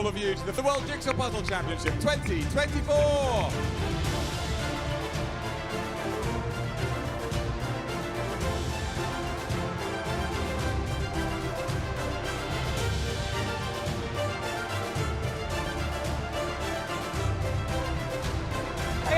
all of you to the World Jigsaw Puzzle Championship 2024. I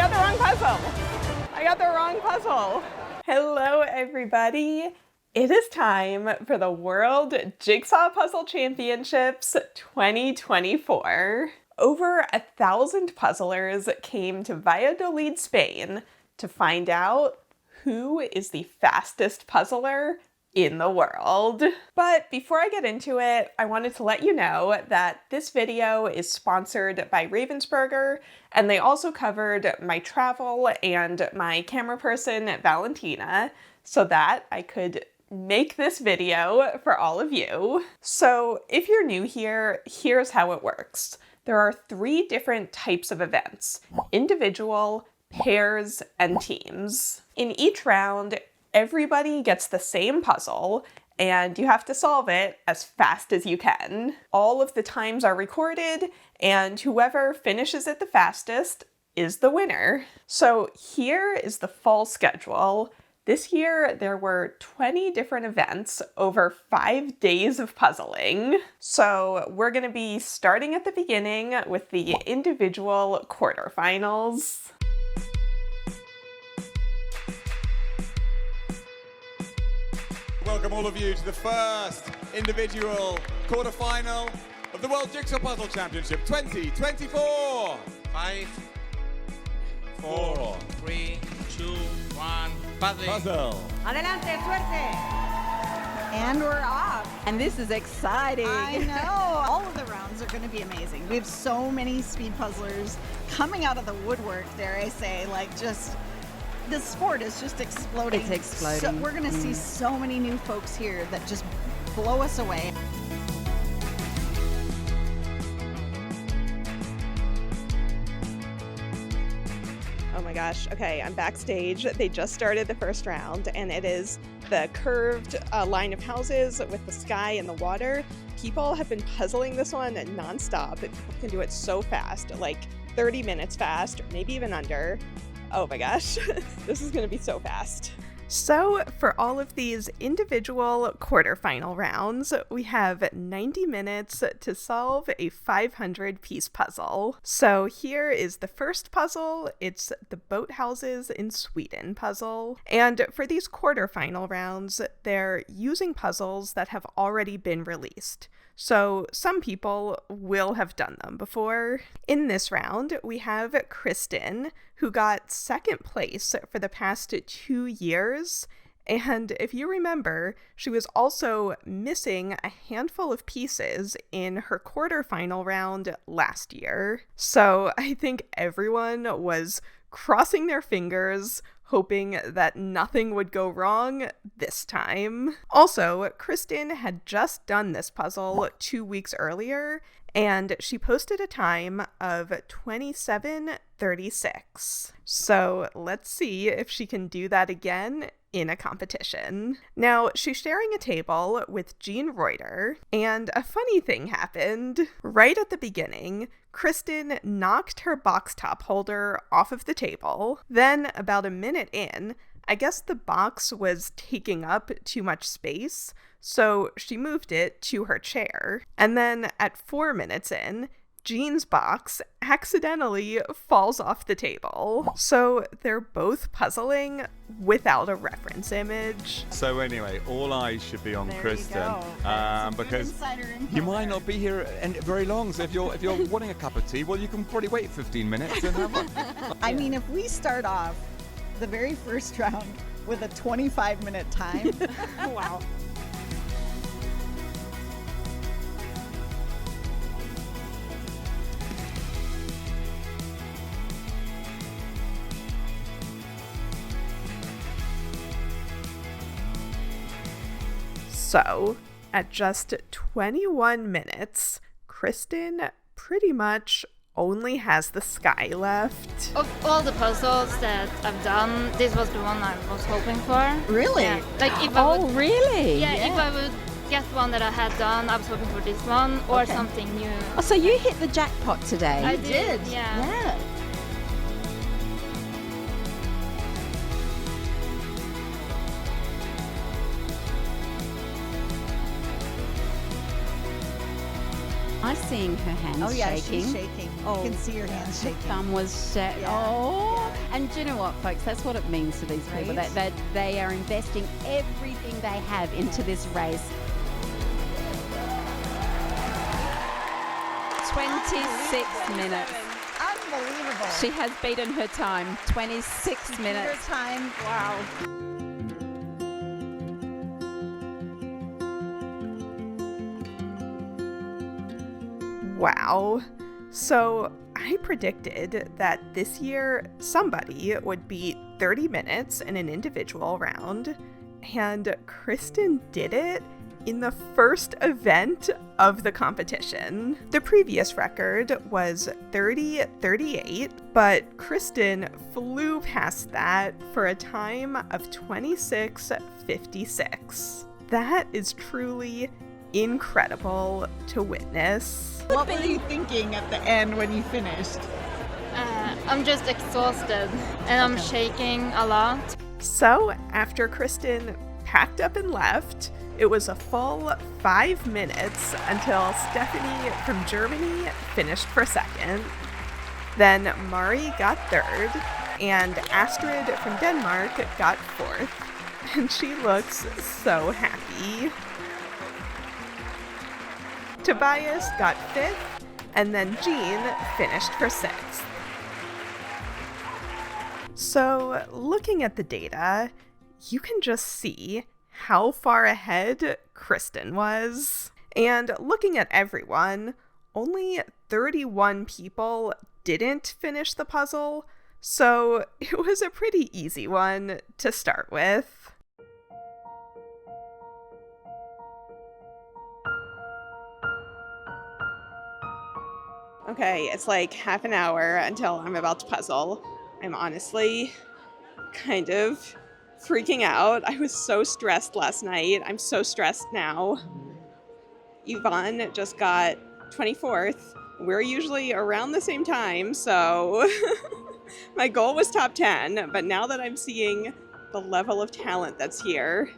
got the wrong puzzle. Hello, everybody. It is time for the World Jigsaw Puzzle Championships 2024. Over 1,000 puzzlers came to Valladolid, Spain to find out who is the fastest puzzler in the world. But before I get into it, I wanted to let you know that this video is sponsored by Ravensburger, and they also covered my travel and my camera person, Valentina, so that I could make this video for all of you. So if you're new here, here's how it works. There are 3 different types of events: individual, pairs, and teams. In each round, everybody gets the same puzzle, and you have to solve it as fast as you can. All of the times are recorded, and whoever finishes it the fastest is the winner. So here is the full schedule. This year, there were 20 different events over 5 days of puzzling. So we're going to be starting at the beginning with the individual quarterfinals. Welcome all of you to the first individual quarterfinal of the World Jigsaw Puzzle Championship 2024. 5, 4, 3, 2, 1, Puzzle. Adelante, suerte! And we're off. And this is exciting. I know. All of the rounds are going to be amazing. We have so many speed puzzlers coming out of the woodwork, dare I say, like just... The sport is just exploding. It's exploding. So we're going to see so many new folks here that just blow us away. Oh my gosh. Okay, I'm backstage. They just started the first round, and it is the curved line of houses with the sky and the water. People have been puzzling this one nonstop. People can do it so fast, like 30 minutes fast, or maybe even under. Oh my gosh, this is going to be so fast. So for all of these individual quarterfinal rounds, we have 90 minutes to solve a 500-piece puzzle. So here is the first puzzle. It's the boathouses in Sweden puzzle. And for these quarterfinal rounds, they're using puzzles that have already been released. So some people will have done them before. In this round, we have Kristen, who got second place for the past 2 years. And if you remember, she was also missing a handful of pieces in her quarterfinal round last year. So I think everyone was crossing their fingers, hoping that nothing would go wrong this time. Also, Kristen had just done this puzzle 2 weeks earlier, and she posted a time of 27:36. So let's see if she can do that again in a competition. Now, she's sharing a table with Jean Reuter, and a funny thing happened. Right at the beginning, Kristen knocked her box top holder off of the table. Then, about a minute in, I guess the box was taking up too much space, so she moved it to her chair. And then at 4 minutes in, Jean's box accidentally falls off the table. So they're both puzzling without a reference image. So anyway, all eyes should be on There Kristen, you go. because Insider info you might there. not be here very long. So if you're wanting a cup of tea, well, you can probably wait 15 minutes and have one. I mean, if we start off the very first round with a 25-minute time, Wow. So, at just 21 minutes, Kristen pretty much only has the sky left. Of all the puzzles that I've done, this was the one I was hoping for. really? Yeah. Like if I would, Oh, really? yeah, if I would get one that I had done. I was hoping for this one or Okay. something new. Oh, so you hit the jackpot today. I did, yeah. Yeah. I'm seeing her hands Oh yeah, shaking. she's shaking. Oh, You can see your hands her shaking. thumb was Yeah, Oh, and do you know what, folks? That's what it means to these people. Right? That they are investing everything they have into this race. 26 minutes. Unbelievable. She has beaten her time. 26 Your minutes. time. Wow. Wow. So I predicted that this year somebody would beat 30 minutes in an individual round, and Kristen did it in the first event of the competition. The previous record was 30:38, but Kristen flew past that for a time of 26:56. That is truly incredible to witness. What were you thinking at the end when you finished? I'm just exhausted and I'm shaking a lot. So, after Kristen packed up and left, it was a full 5 minutes until Stephanie from Germany finished for second. Then Mari got third, and Astrid from Denmark got fourth. And she looks so happy. Tobias got fifth, and then Jean finished for sixth. So, looking at the data, you can just see how far ahead Kristen was. And looking at everyone, only 31 people didn't finish the puzzle, so it was a pretty easy one to start with. Okay, it's like half an hour until I'm about to puzzle. I'm honestly kind of freaking out. I was so stressed last night. I'm so stressed now. Yvonne just got 24th. We're usually around the same time, so my goal was top 10, but now that I'm seeing the level of talent that's here,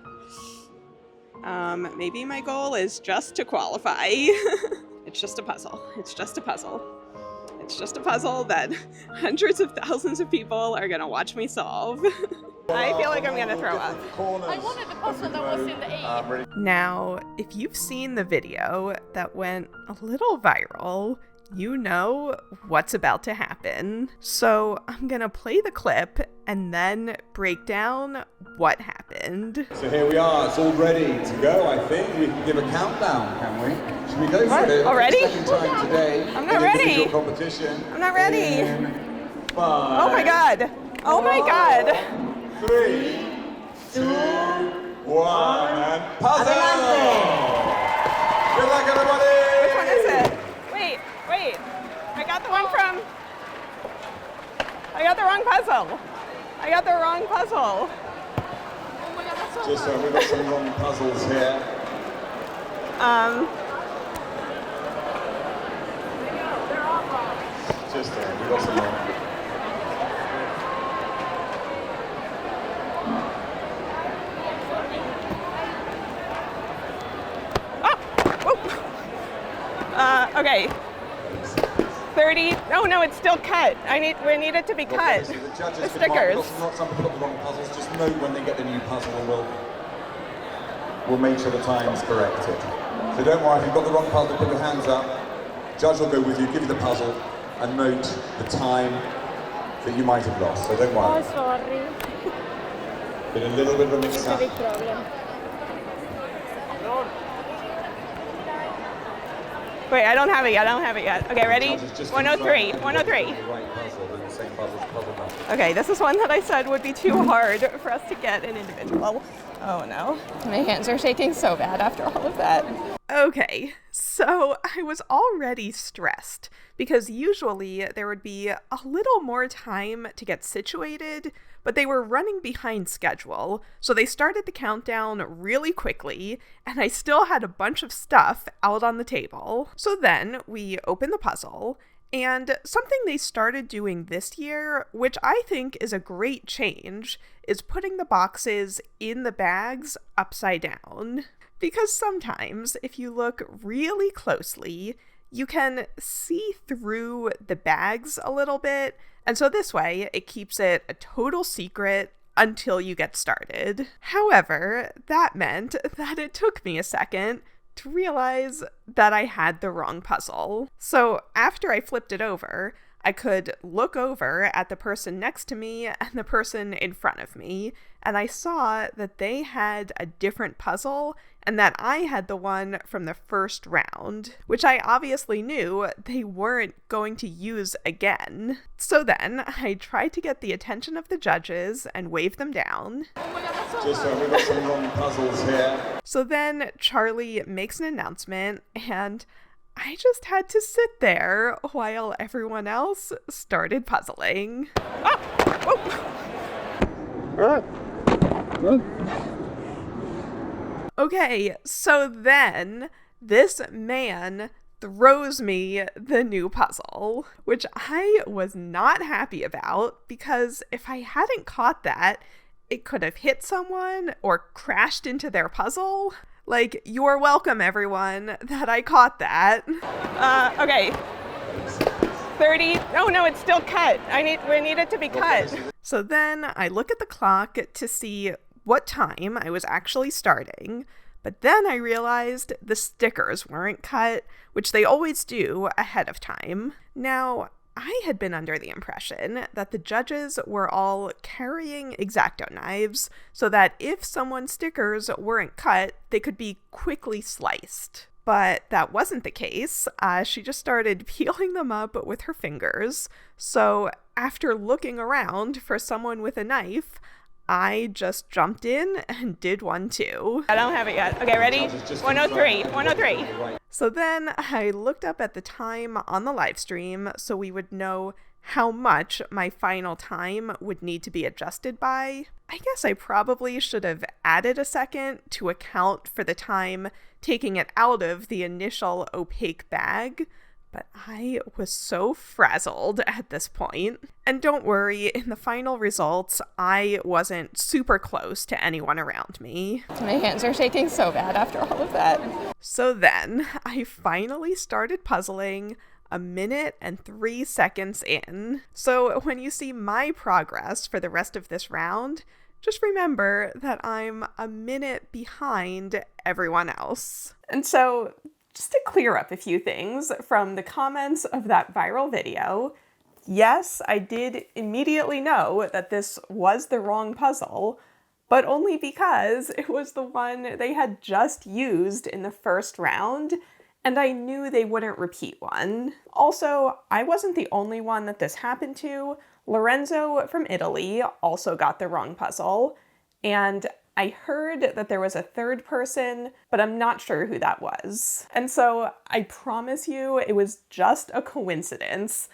maybe my goal is just to qualify. It's just a puzzle. It's just a puzzle. It's just a puzzle that hundreds of thousands of people are gonna watch me solve. I feel like I'm gonna throw up. I wanted the puzzle that was in the A. Now, if you've seen the video that went a little viral, you know what's about to happen. So I'm gonna play the clip and then break down what happened. So here we are, it's all ready to go, I think. We can give a countdown, can we? Should we go for it? Already? Second time today. I'm not in ready. individual competition. I'm not ready. In 5, Oh my god. Oh my god. 3, 2, 1, and puzzle! Good luck, everybody! Which one is it? Wait. I got the one from... I got the wrong puzzle. Oh my god, that's so Just so we've got some wrong puzzles here. Just there, we've got some wrong. Okay. 30. Oh no, it's still cut. We need it to be cut. Okay, so the judges The can stickers. mark some people got the wrong puzzles. Just note when they get the new puzzle and we'll make sure the time's corrected. So don't worry, if you've got the wrong puzzle, put your hands up. Judge will go with you, give you the puzzle, and note the time that you might have lost. So don't worry. Oh, sorry. Been a little bit of a It's a mix-up. big problem. Wait, I don't have it yet. Okay, ready? Judges just 103. confirm 103. the right puzzle, then the same puzzle number. Okay, this is one that I said would be too hard for us to get an individual. Oh no, my hands are shaking so bad after all of that. Okay, so I was already stressed because usually there would be a little more time to get situated, but they were running behind schedule, so they started the countdown really quickly, and I still had a bunch of stuff out on the table. So then we opened the puzzle, and something they started doing this year, which I think is a great change, is putting the boxes in the bags upside down. Because sometimes, if you look really closely, you can see through the bags a little bit, and so this way it keeps it a total secret until you get started. However, that meant that it took me a second to realize that I had the wrong puzzle. So after I flipped it over, I could look over at the person next to me and the person in front of me, and I saw that they had a different puzzle and that I had the one from the first round, which I obviously knew they weren't going to use again. So then I tried to get the attention of the judges and wave them down. Just we've got some wrong puzzles here. So then Charlie makes an announcement, and I just had to sit there while everyone else started puzzling. Okay, so then this man throws me the new puzzle, which I was not happy about because if I hadn't caught that, it could have hit someone or crashed into their puzzle. Like, you're welcome, everyone, that I caught that. Okay. 30. Oh no, it's still cut. We need it to be cut. So then I look at the clock to see what time I was actually starting, but then I realized the stickers weren't cut, which they always do ahead of time. Now, I had been under the impression that the judges were all carrying X-Acto knives so that if someone's stickers weren't cut, they could be quickly sliced. But that wasn't the case. She just started peeling them up with her fingers. So after looking around for someone with a knife, I just jumped in and did one too. I don't have it yet. Okay, ready? 103. 103. So then I looked up at the time on the live stream so we would know how much my final time would need to be adjusted by. I guess I probably should have added a second to account for the time taking it out of the initial opaque bag, but I was so frazzled at this point. And don't worry, in the final results, I wasn't super close to anyone around me. My hands are shaking so bad after all of that. So then, I finally started puzzling 1 minute and 3 seconds in. So when you see my progress for the rest of this round, just remember that I'm 1 minute behind everyone else. And so, just to clear up a few things from the comments of that viral video, yes, I did immediately know that this was the wrong puzzle, but only because it was the one they had just used in the first round, and I knew they wouldn't repeat one. Also, I wasn't the only one that this happened to. Lorenzo from Italy also got the wrong puzzle, and I heard that there was a third person, but I'm not sure who that was. And so I promise you it was just a coincidence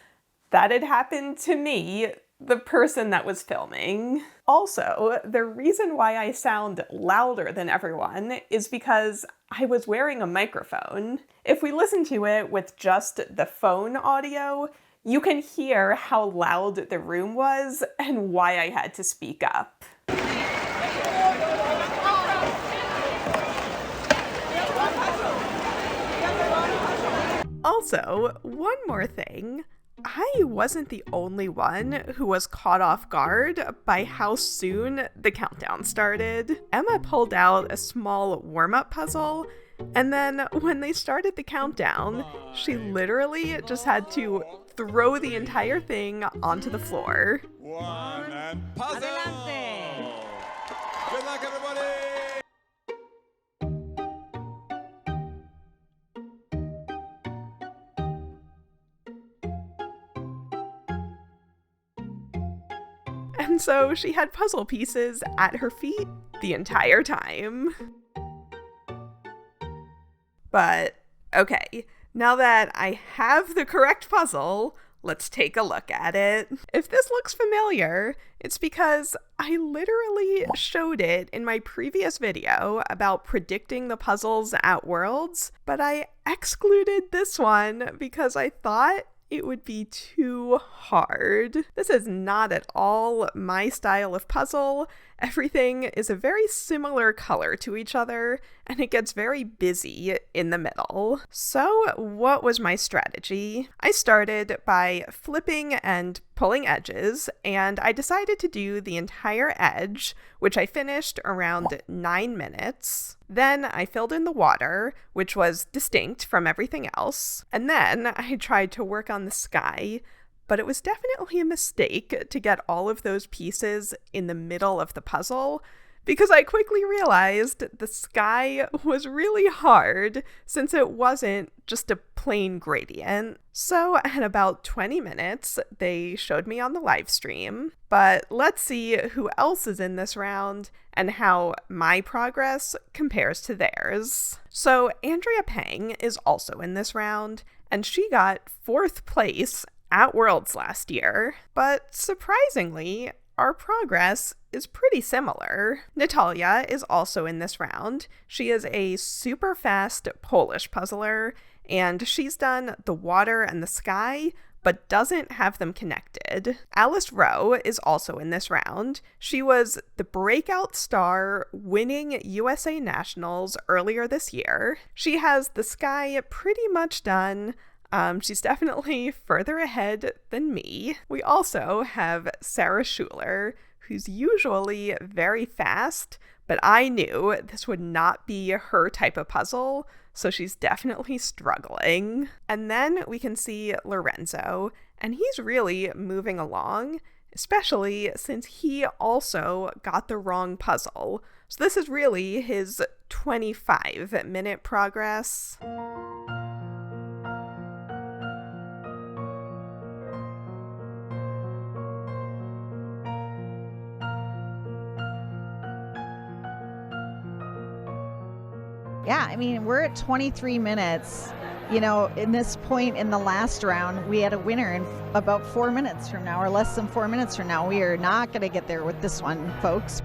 that it happened to me, the person that was filming. Also, the reason why I sound louder than everyone is because I was wearing a microphone. If we listen to it with just the phone audio, you can hear how loud the room was and why I had to speak up. Also, one more thing. I wasn't the only one who was caught off guard by how soon the countdown started. Emma pulled out a small warm-up puzzle, and then when they started the countdown, she literally just had to throw the entire thing onto the floor. One and puzzle! Adelante. Good luck, everybody! And so she had puzzle pieces at her feet the entire time. But, okay, now that I have the correct puzzle, let's take a look at it. If this looks familiar, it's because I literally showed it in my previous video about predicting the puzzles at Worlds, but I excluded this one because I thought it would be too hard. This is not at all my style of puzzle. Everything is a very similar color to each other, and it gets very busy in the middle. So what was my strategy? I started by flipping and pulling edges, and I decided to do the entire edge, which I finished around 9 minutes. Then I filled in the water, which was distinct from everything else. And then I tried to work on the sky, but it was definitely a mistake to get all of those pieces in the middle of the puzzle, because I quickly realized the sky was really hard since it wasn't just a plain gradient. So at about 20 minutes, they showed me on the live stream. But let's see who else is in this round and how my progress compares to theirs. So Andrea Pang is also in this round, and she got 4th place at Worlds last year. But surprisingly, our progress is pretty similar. Natalia is also in this round. She is a super fast Polish puzzler, and she's done the water and the sky, but doesn't have them connected. Alice Rowe is also in this round. She was the breakout star winning USA Nationals earlier this year. She has the sky pretty much done. She's definitely further ahead than me. We also have Sarah Schuler, who's usually very fast, but I knew this would not be her type of puzzle, so she's definitely struggling. And then we can see Lorenzo, and he's really moving along, especially since he also got the wrong puzzle. So this is really his 25-minute progress. Yeah, I mean, we're at 23 minutes. You know, in this point in the last round, we had a winner in about 4 minutes from now, or less than 4 minutes from now. We are not going to get there with this one, folks.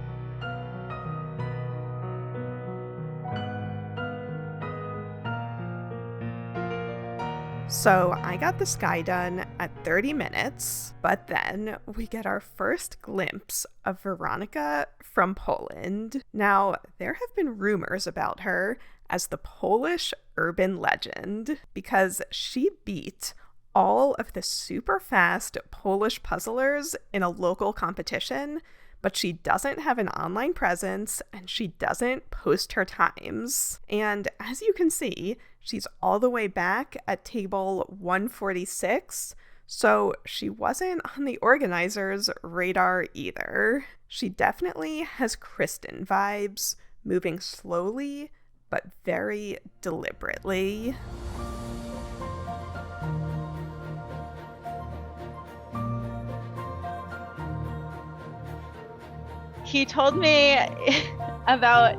So I got the sky done at 30 minutes, but then we get our first glimpse of Veronica from Poland. Now, there have been rumors about her as the Polish urban legend because she beat all of the super fast Polish puzzlers in a local competition, but she doesn't have an online presence and she doesn't post her times. And as you can see, she's all the way back at table 146, so she wasn't on the organizers' radar either. She definitely has Kristen vibes, moving slowly but very deliberately. He told me about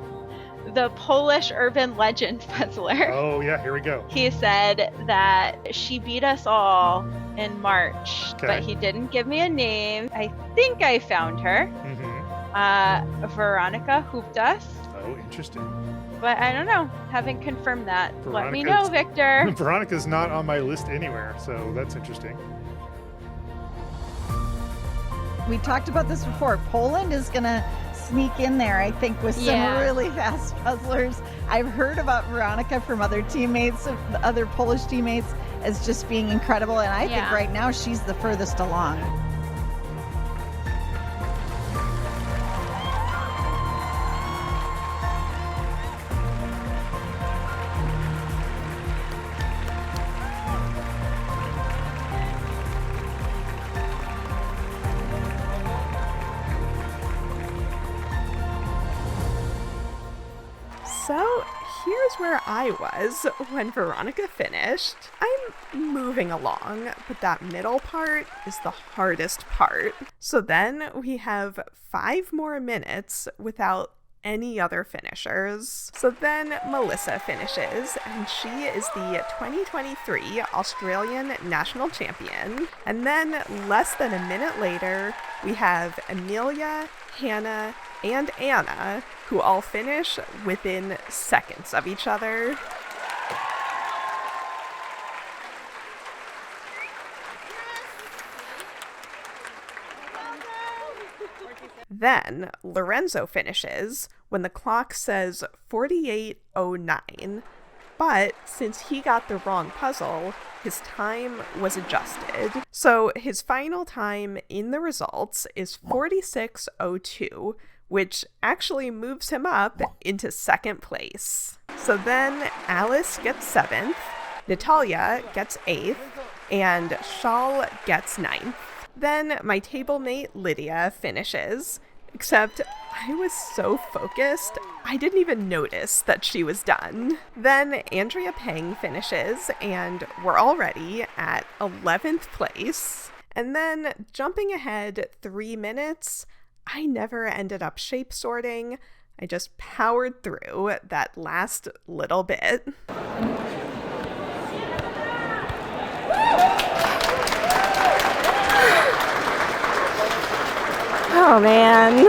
the Polish urban legend puzzler. Oh yeah, here we go. He said that she beat us all in March, but he didn't give me a name. I think I found her. Veronica hooped us. Oh, interesting. But I don't know. Haven't confirmed that. Let me know, Victor. Veronica's not on my list anywhere, so that's interesting. We talked about this before. Poland is going to sneak in there, I think, with some really fast puzzlers. I've heard about Veronica from other teammates, other Polish teammates, as just being incredible, and I think right now she's the furthest along. So here's where I was when Veronica finished. I'm moving along, but that middle part is the hardest part. So then we have 5 more minutes without any other finishers. So then Melissa finishes, and she is the 2023 Australian National Champion. And then less than a minute later, we have Amelia, Hannah, and Anna, who all finish within seconds of each other. Then Lorenzo finishes when the clock says 48:09, but since he got the wrong puzzle, his time was adjusted. So his final time in the results is 46:02, which actually moves him up into second place. So then Alice gets 7th, Natalia gets 8th, and Shal gets 9th. Then my table mate Lydia finishes, except I was so focused, I didn't even notice that she was done. Then Andrea Peng finishes, and we're already at 11th place. And then jumping ahead 3 minutes, I never ended up shape sorting. I just powered through that last little bit. Oh man.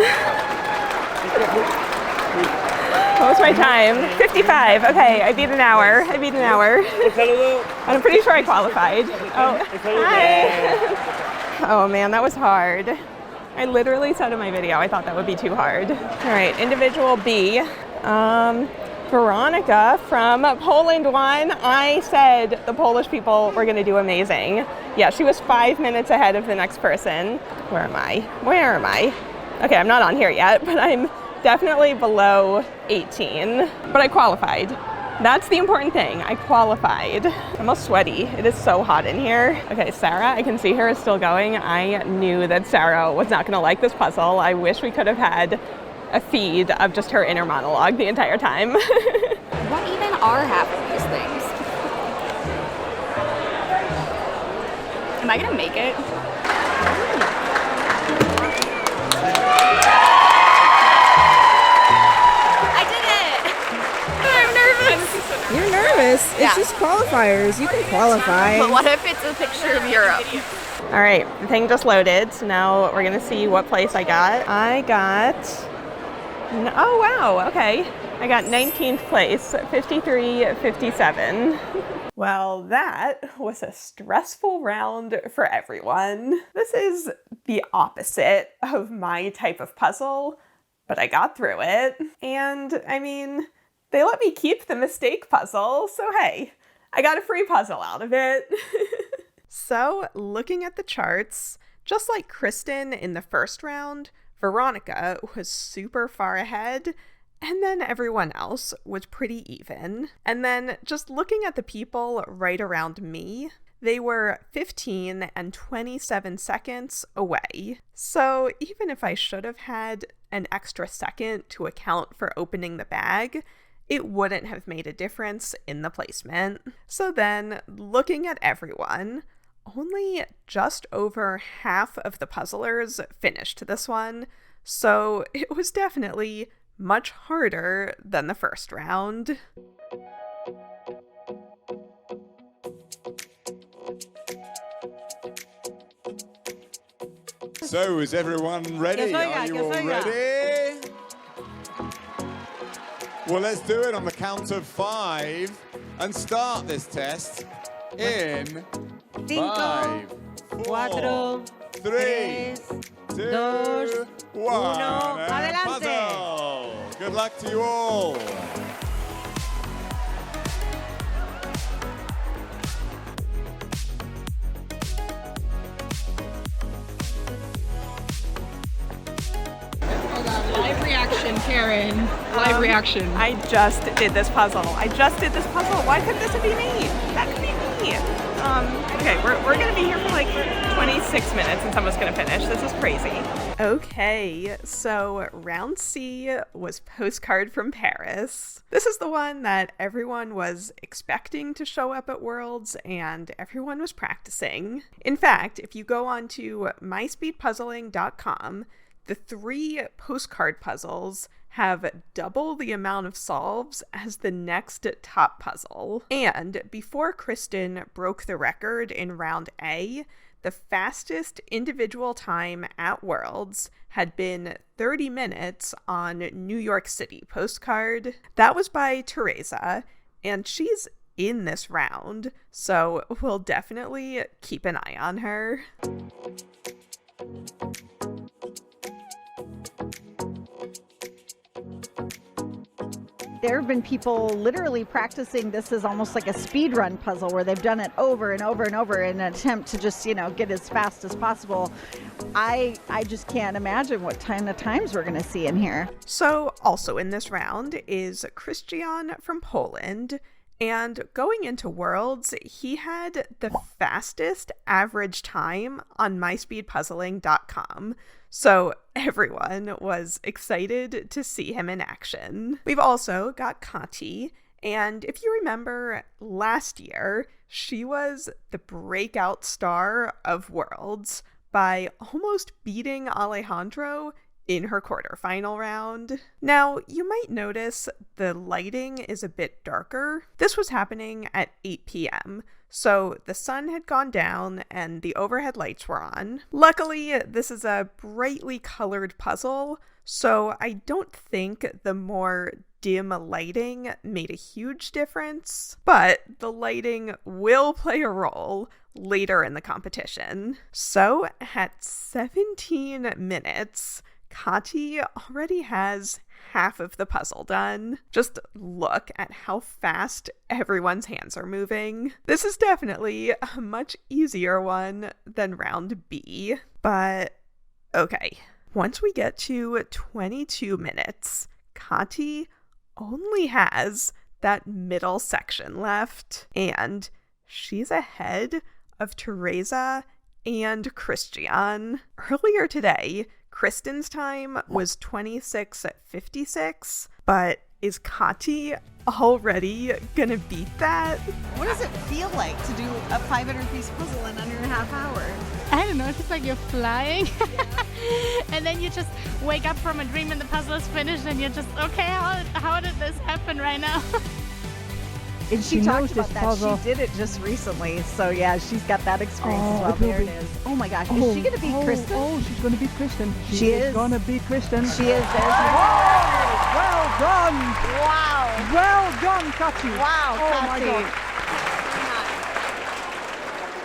What was my time? 55. Okay, I beat an hour. I'm pretty sure I qualified. Oh, hi. Oh man, that was hard. I literally said in my video I thought that would be too hard. All right, individual B. Veronica from Poland won. I said the Polish people were going to do amazing. Yeah, she was 5 minutes ahead of the next person. Where am I? Okay, I'm not on here yet, but I'm definitely below 18. But I qualified. That's the important thing. I qualified. I'm all sweaty. It is so hot in here. Okay, Sarah, I can see her is still going. I knew that Sarah was not going to like this puzzle. I wish we could have had a feed of just her inner monologue the entire time. What even are half of these things? Am I gonna make it? I did it! I'm nervous. You're nervous? Yeah. It's just qualifiers. You can qualify. But what if it's a picture of Europe? All right, the thing just loaded, so now we're gonna see what place I got. Oh wow, okay. I got 19th place, 53-57. Well, that was a stressful round for everyone. This is the opposite of my type of puzzle, but I got through it. And I mean, they let me keep the mistake puzzle, so hey, I got a free puzzle out of it. So, looking at the charts, just like Kristen in the first round, Veronica was super far ahead, and then everyone else was pretty even. And then just looking at the people right around me, they were 15 and 27 seconds away. So even if I should have had an extra second to account for opening the bag, it wouldn't have made a difference in the placement. So then, looking at everyone, only just over half of the puzzlers finished this one, so it was definitely much harder than the first round. So, is everyone ready? Are you all ready? Well, let's do it on the count of 5 and start this test in 5, 4, 3, 2, 1. And puzzle. Good luck to you all. Live reaction, Karen. Live reaction. I just did this puzzle. Why couldn't this be me? That could be me. Okay, we're gonna be here for like 26 minutes and someone's gonna finish. This is crazy. Okay, so round C was Postcard from Paris. This is the one that everyone was expecting to show up at Worlds and everyone was practicing. In fact, if you go on to myspeedpuzzling.com, the 3 postcard puzzles have double the amount of solves as the next top puzzle. And before Kristen broke the record in round A, the fastest individual time at Worlds had been 30 minutes on New York City postcard. That was by Teresa, and she's in this round, so we'll definitely keep an eye on her. There have been people literally practicing this as almost like a speed run puzzle where they've done it over and over and over in an attempt to just, get as fast as possible. I just can't imagine what kind of times we're going to see in here. So also in this round is Christian from Poland. And going into Worlds, he had the fastest average time on myspeedpuzzling.com. So everyone was excited to see him in action. We've also got Kati, and if you remember last year, she was the breakout star of Worlds by almost beating Alejandro in her quarterfinal round. Now, you might notice the lighting is a bit darker. This was happening at 8 p.m., so the sun had gone down and the overhead lights were on. Luckily, this is a brightly colored puzzle, so I don't think the more dim lighting made a huge difference, but the lighting will play a role later in the competition. So, at 17 minutes, Kati already has half of the puzzle done. Just look at how fast everyone's hands are moving. This is definitely a much easier one than round B, but okay. Once we get to 22 minutes, Kati only has that middle section left, and she's ahead of Teresa and Christian. Earlier today, Kristen's time was 26:56, but is Kati already gonna beat that? What does it feel like to do a 500-piece puzzle in under a half hour? I don't know, it's just like you're flying. And then you just wake up from a dream and the puzzle is finished and you're just, okay, how did this happen right now? And she talked about that. Puzzle. She did it just recently. So yeah, she's got that experience as well. There it is. Oh my gosh. Is she going to beat Kristen? Oh, she's going to beat Kristen. She is going to beat Kristen. She is. There's well done. Wow. Well done, Kati. Wow, oh Kati. My God.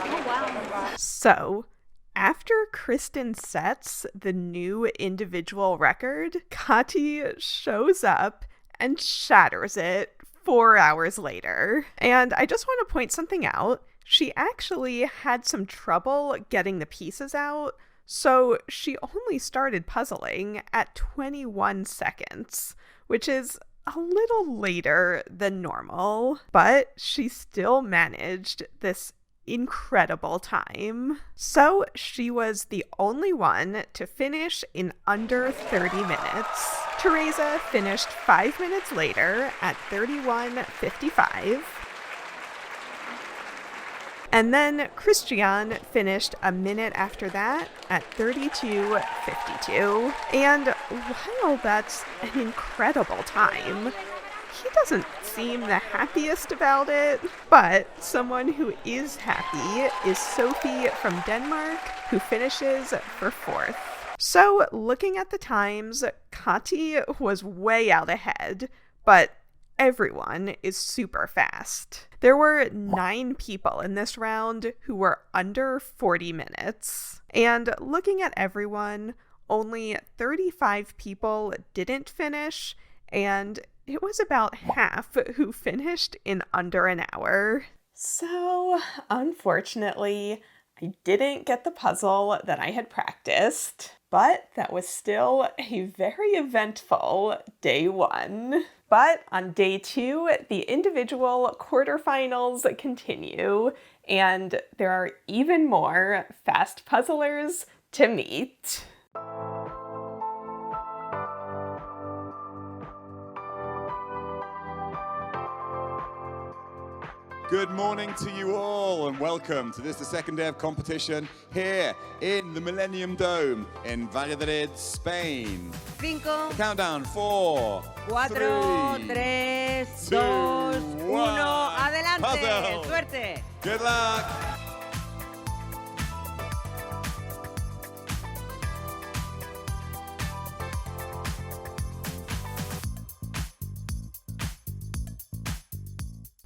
Oh, wow. So, after Kristen sets the new individual record, Kati shows up and shatters it 4 hours later. And I just want to point something out. She actually had some trouble getting the pieces out, so she only started puzzling at 21 seconds, which is a little later than normal, but she still managed this incredible time. So she was the only one to finish in under 30 minutes. Teresa finished 5 minutes later at 31:55. And then Christian finished a minute after that at 32:52. And while that's an incredible time, he doesn't seem the happiest about it, but someone who is happy is Sophie from Denmark, who finishes for 4th. So, looking at the times, Kati was way out ahead, but everyone is super fast. There were 9 people in this round who were under 40 minutes. And looking at everyone, only 35 people didn't finish, and it was about half who finished in under an hour. So, unfortunately, I didn't get the puzzle that I had practiced, but that was still a very eventful day 1. But on day 2, the individual quarterfinals continue, and there are even more fast puzzlers to meet. Good morning to you all and welcome to this, the second day of competition here in the Millennium Dome in Valladolid, Spain. 5, Countdown, 4, 4, 3, 3, 2, 2, 1, 1. adelante, Puzzle. suerte. Good luck.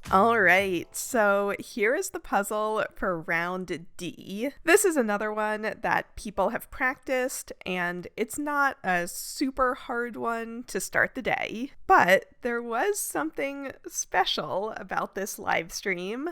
All right, so here is the puzzle for round D. This is another one that people have practiced, and it's not a super hard one to start the day, but there was something special about this live stream.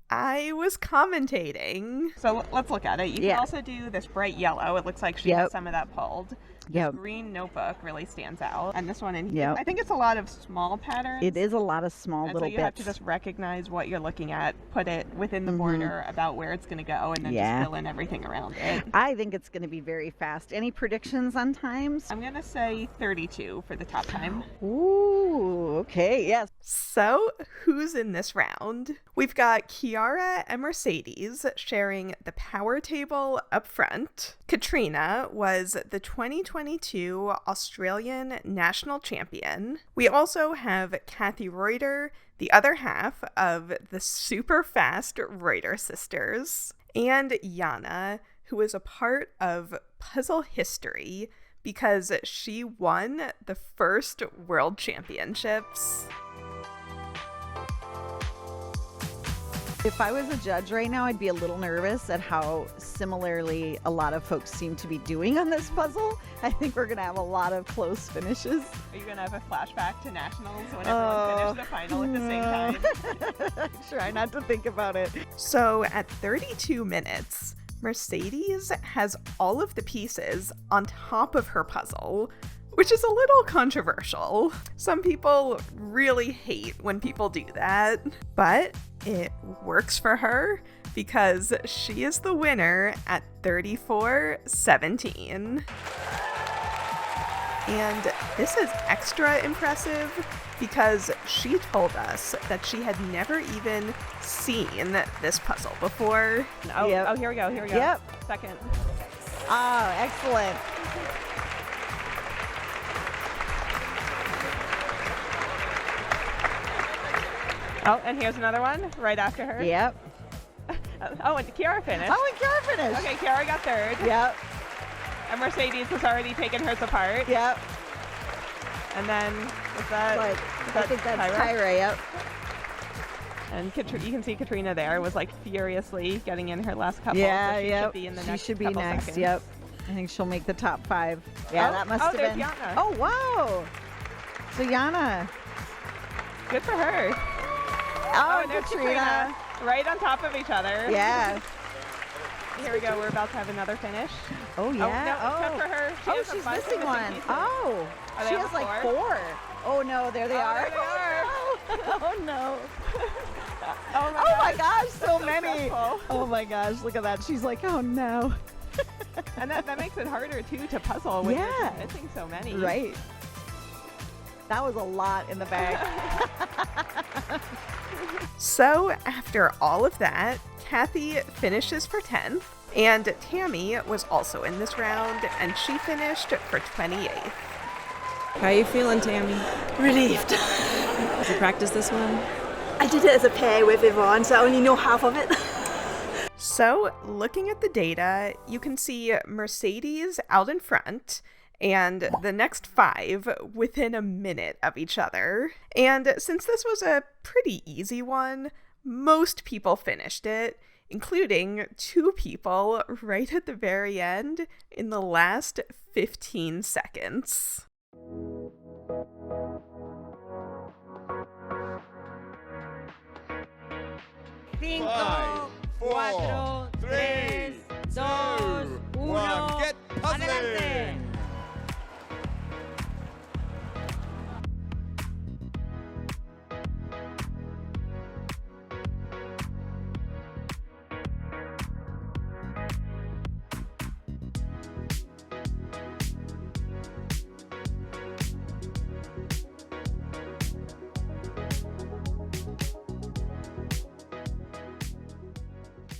I was commentating. So let's look at it. You can also do this bright yellow. It looks like she has some of that pulled. This green notebook really stands out. And this one in here, I think it's a lot of small patterns. It is a lot of small little so you bits. have to just recognize what you're looking at, put it within the border about where it's going to go, and then just fill in everything around it. I think it's going to be very fast. Any predictions on times? I'm going to say 32 for the top time. Ooh, okay, yes. So, who's in this round? We've got Kiara and Mercedes sharing the power table up front. Katrina was the 2022 Australian national champion. We also have Kathy Reuter, the other half of the super fast Reuter sisters, and Yana, who is a part of puzzle history because she won the first world championships. If I was a judge right now, I'd be a little nervous at how similarly a lot of folks seem to be doing on this puzzle. I think we're going to have a lot of close finishes. Are you going to have a flashback to nationals when everyone finished the final at the same time? Try not to think about it. So at 32 minutes, Mercedes has all of the pieces on top of her puzzle, which is a little controversial. Some people really hate when people do that, but it works for her because she is the winner at 34-17. And this is extra impressive because she told us that she had never even seen this puzzle before. Oh, here we go, Yep. Second. Oh, excellent. Oh, and here's another one right after her. Yep. Oh, and Kiara finished. Oh, and Kiara finished. Okay, Kiara got third. Yep. And Mercedes has already taken hers apart. Yep. And then, is that I think that's Tyra, yep. And you can see Katrina there was like furiously getting in her last couple. Yeah, so she yep. should be in the next She should be couple next, seconds. yep. I think she'll make the top 5. Yeah, that must have there's been. Yana. Oh, wow. So Yana. Good for her. Oh, and there's Katrina. Right on top of each other. Yeah. Here we go. We're about to have another finish. Oh, yeah. Oh, no, except for her. She has a She's bunch of missing one. pieces. Oh. Are She they has on like the 4. Oh, no. There they are. There they are. Oh, no. Oh my gosh. So many. stressful. Oh, my gosh. Look at that. She's like, oh, no. And that makes it harder, too, to puzzle when you're just missing so many. Right. That was a lot in the bag. So after all of that, Kathy finishes for 10th, and Tammy was also in this round, and she finished for 28th. How are you feeling, Tammy? Relieved. Did you practice this one? I did it as a pair with Yvonne, so I only know half of it. So looking at the data, you can see Mercedes out in front, and the next 5 within a minute of each other. And since this was a pretty easy one, most people finished it, including 2 people right at the very end in the last 15 seconds. 5, 4, 3, 2, 1. Get puzzling! Adelante.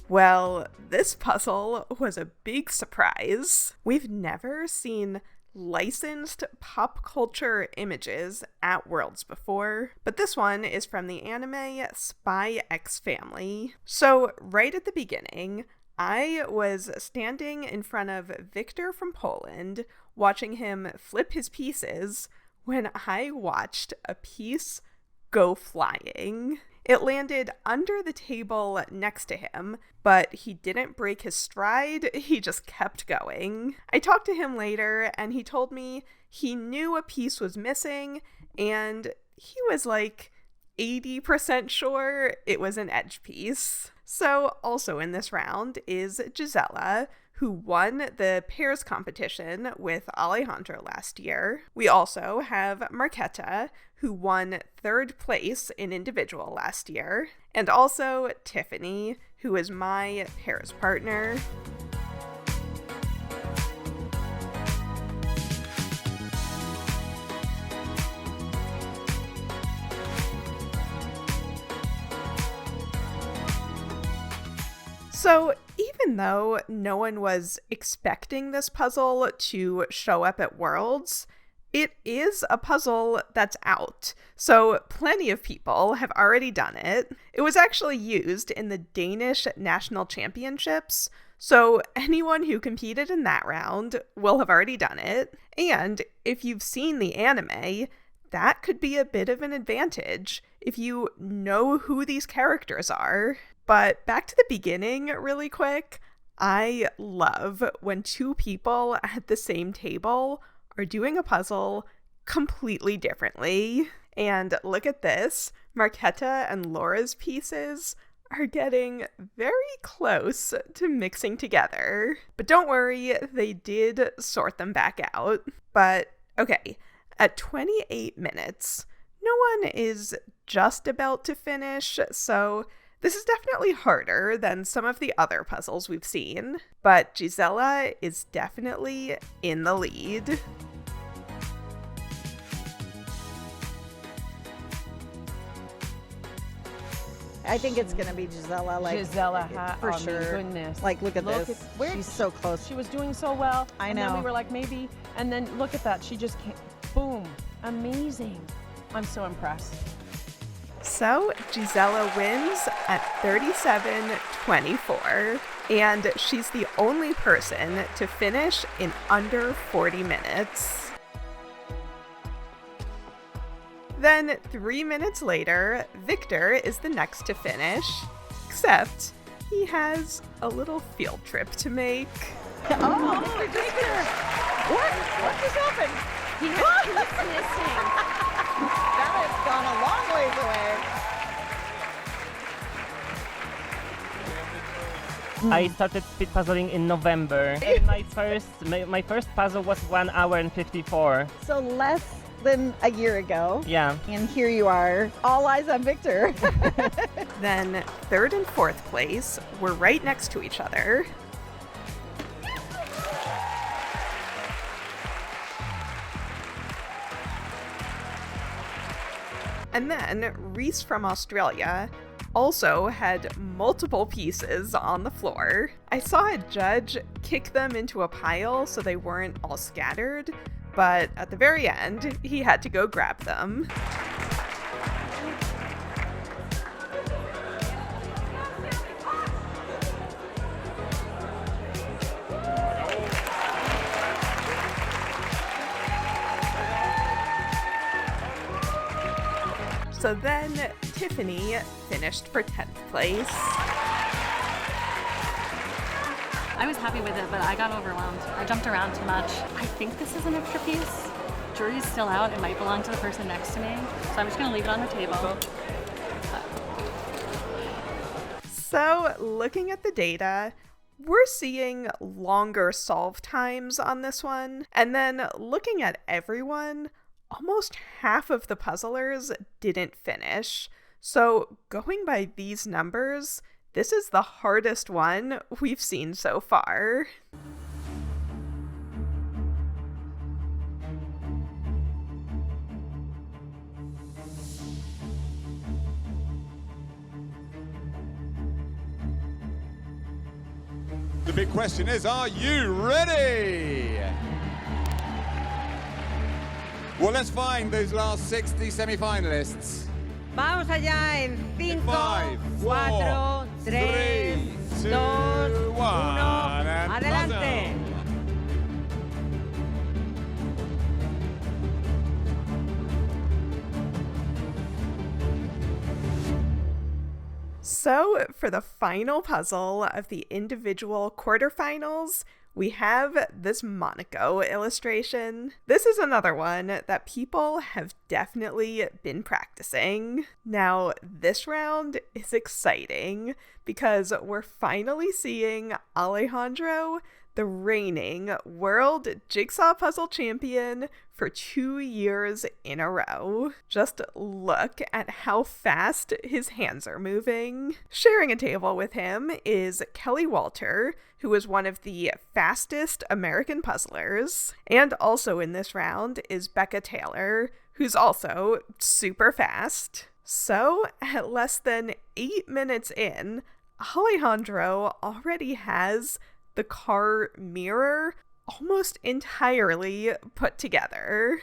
Well, this puzzle was a big surprise. We've never seen licensed pop culture images at Worlds before, but this one is from the anime Spy X Family. So right at the beginning, I was standing in front of Victor from Poland, watching him flip his pieces, when I watched a piece go flying. It landed under the table next to him, but he didn't break his stride, he just kept going. I talked to him later, and he told me he knew a piece was missing, and he was like 80% sure it was an edge piece. So also in this round is Gisela, who won the pairs competition with Alejandro last year. We also have Marquetta, who won 3rd place in individual last year, and also Tiffany, who is my pairs partner. So even though no one was expecting this puzzle to show up at Worlds, it is a puzzle that's out. So plenty of people have already done it. It was actually used in the Danish National Championships, so anyone who competed in that round will have already done it. And if you've seen the anime, that could be a bit of an advantage if you know who these characters are. But back to the beginning really quick, I love when two people at the same table are doing a puzzle completely differently. And look at this, Marquetta and Laura's pieces are getting very close to mixing together. But don't worry, they did sort them back out. But okay, at 28 minutes, no one is just about to finish, so this is definitely harder than some of the other puzzles we've seen, but Gisela is definitely in the lead. I think it's gonna be Gisela, for oh sure. My goodness. Like, look at this. She's so close. She was doing so well. I and know. Then we were like, maybe. And then look at that. She just came. Boom. Amazing. I'm so impressed. So Gisela wins at 37-24, and she's the only person to finish in under 40 minutes. Then 3 minutes later, Victor is the next to finish, except he has a little field trip to make. Oh, Victor! What just happened? He was missing. That has gone a long ways away. I started speed puzzling in November. And my first puzzle was 1 hour and 54. So less than a year ago. Yeah. And here you are, all eyes on Victor. Then 3rd and 4th place were right next to each other. And then Reese from Australia also had multiple pieces on the floor. I saw a judge kick them into a pile so they weren't all scattered, but at the very end, he had to go grab them. So then Tiffany finished for 10th place. I was happy with it, but I got overwhelmed. I jumped around too much. I think this is an extra piece. Jury's still out. It might belong to the person next to me. So I'm just gonna leave it on the table. So looking at the data, we're seeing longer solve times on this one. And then looking at everyone, almost half of the puzzlers didn't finish. So going by these numbers, this is the hardest one we've seen so far. The big question is, are you ready? Well, let's find those last 60 semi-finalists. Vamos allá en 5, 5, 4, 3, 2, 1. Adelante. So, for the final puzzle of the individual quarterfinals, we have this Monaco illustration. This is another one that people have definitely been practicing. Now, this round is exciting because we're finally seeing Alejandro, the reigning world jigsaw puzzle champion, for 2 years in a row. Just look at how fast his hands are moving. Sharing a table with him is Kelly Walter, who is one of the fastest American puzzlers. And also in this round is Becca Taylor, who's also super fast. So, at less than 8 minutes in, Alejandro already has the car mirror almost entirely put together.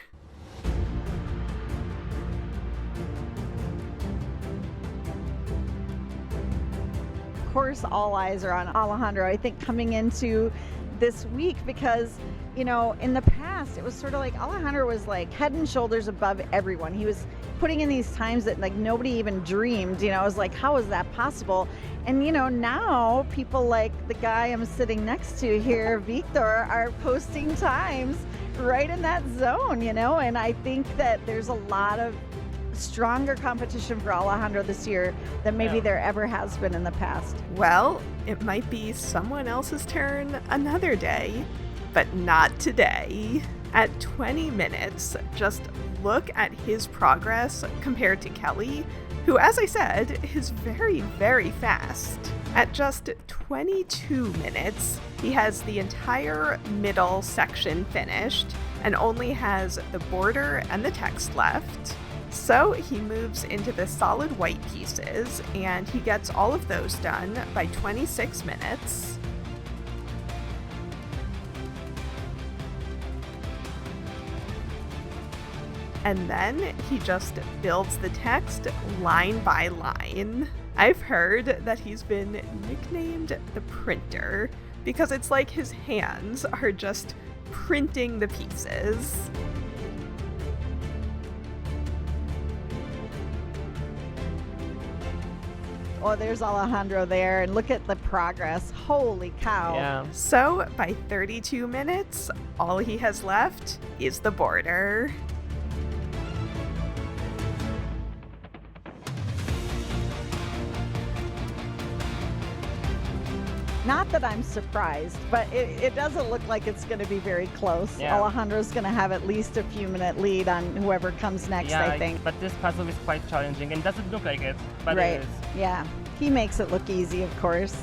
Of course, all eyes are on Alejandro, I think, coming into this week because, you know, in the past, it was sort of like Alejandro was like head and shoulders above everyone. He was putting in these times that like nobody even dreamed, you know, it was like, how is that possible? And, you know, now people like the guy I'm sitting next to here, Victor, are posting times right in that zone, you know, and I think that there's a lot of stronger competition for Alejandro this year than maybe there ever has been in the past. Well, it might be someone else's turn another day, but not today. At 20 minutes, just look at his progress compared to Kelly, who, as I said, is very, very fast. At just 22 minutes, he has the entire middle section finished and only has the border and the text left. So he moves into the solid white pieces, and he gets all of those done by 26 minutes. And then he just builds the text line by line. I've heard that he's been nicknamed the printer because it's like his hands are just printing the pieces. Oh, there's Alejandro there, and look at the progress. Holy cow. Yeah. So by 32 minutes, all he has left is the border. Not that I'm surprised, but it doesn't look like it's going to be very close. Yeah. Alejandro's going to have at least a few minute lead on whoever comes next, I think. But this puzzle is quite challenging and doesn't look like it, but right. it is. Yeah, he makes it look easy, of course.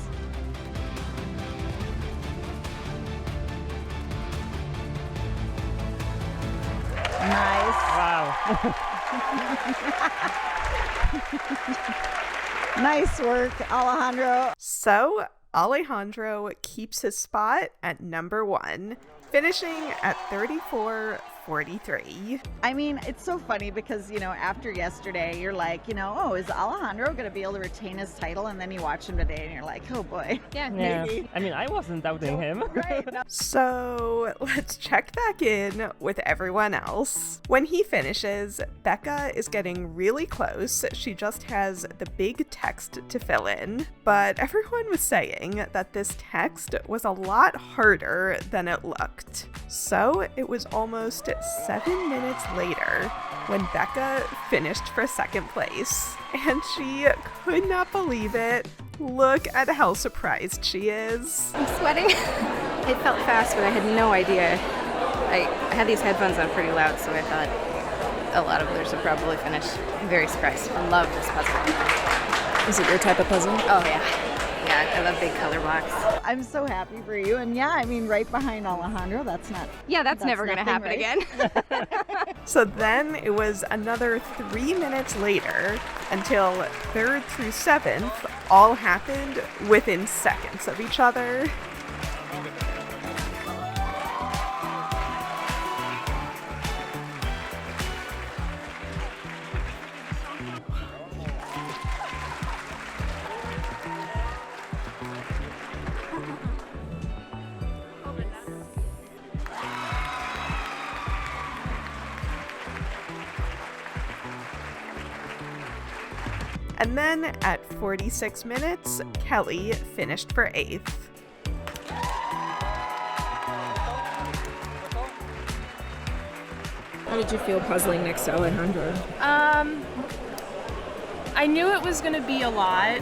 Nice. Wow. Nice work, Alejandro. So Alejandro keeps his spot at number 1, finishing at 34:43. I mean, it's so funny because, you know, after yesterday, you're like, you know, oh, is Alejandro going to be able to retain his title? And then you watch him today and you're like, oh boy. Yeah. Maybe. I mean, I wasn't doubting him. Right. So let's check back in with everyone else. When he finishes, Becca is getting really close. She just has the big text to fill in, but everyone was saying that this text was a lot harder than it looked. So it was almost 7 minutes later when Becca finished for second place, and she could not believe it. Look at how surprised she is. I'm sweating. It felt fast, but I had no idea. I had these headphones on pretty loud, so I thought a lot of others would probably finish. I'm very surprised. I love this puzzle. Is it your type of puzzle? Oh, yeah. Yeah, I love big color blocks. I'm so happy for you. And yeah, I mean, right behind Alejandro, that's never going to happen right? again. So then it was another 3 minutes later until 3rd through 7th all happened within seconds of each other. And then at 46 minutes, Kelly finished for 8th. How did you feel puzzling next to Alejandro? I knew it was going to be a lot.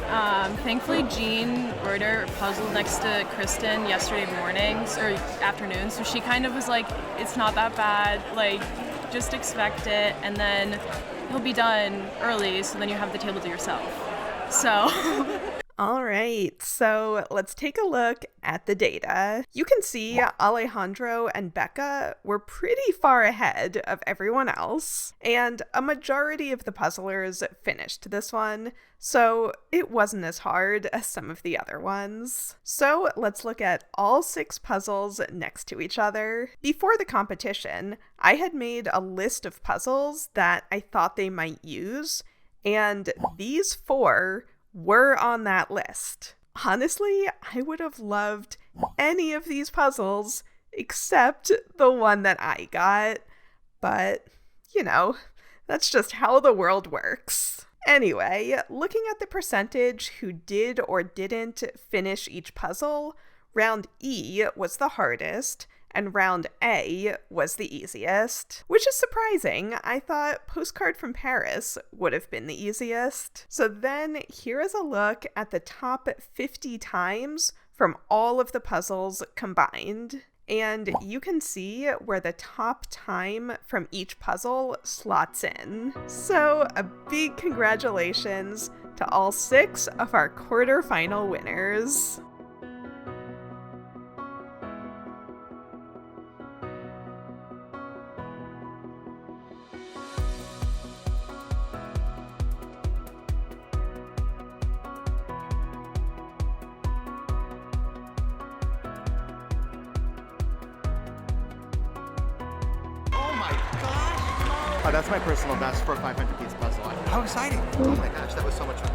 Thankfully, Jean Reuter puzzled next to Kristen yesterday mornings or afternoon, so she kind of was like, it's not that bad, like, just expect it, and then he'll be done early, so then you have the table to yourself. So... All right, so let's take a look at the data. You can see Alejandro and Becca were pretty far ahead of everyone else, and a majority of the puzzlers finished this one, so it wasn't as hard as some of the other ones. So let's look at all 6 puzzles next to each other. Before the competition, I had made a list of puzzles that I thought they might use, and these 4 were on that list. Honestly, I would have loved any of these puzzles except the one that I got, but, you know, that's just how the world works. Anyway, looking at the percentage who did or didn't finish each puzzle, round E was the hardest, and round A was the easiest, which is surprising. I thought Postcard from Paris would have been the easiest. So then here is a look at the top 50 times from all of the puzzles combined. And you can see where the top time from each puzzle slots in. So a big congratulations to all 6 of our quarterfinal winners. Oh, that's my personal best for a 500-piece puzzle. How exciting! Oh my gosh, that was so much fun.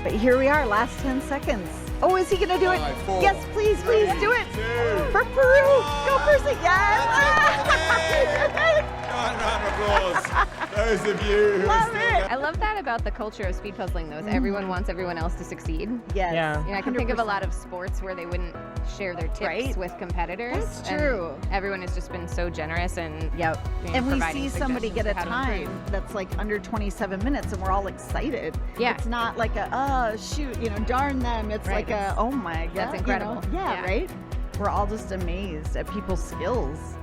But here we are, last 10 seconds. Oh, is he gonna do it? 5, 4, yes, please, please 3, do it. 2, For Peru, go Percy, yes! Round of applause. Those of you who Love it. I love that about the culture of speed puzzling, though, is everyone wants everyone else to succeed. Yes. Yeah. You know, I can think of a lot of sports where they wouldn't share their tips with competitors. That's true. And everyone has just been so generous and you know, And we providing see somebody get a suggestions of how to time improve. that's like under 27 minutes and we're all excited. Yeah. It's not like a, oh, shoot, you know, darn them. It's Right. like a, oh my God. That's incredible. You know? Yeah, Yeah. right? We're all just amazed at people's skills.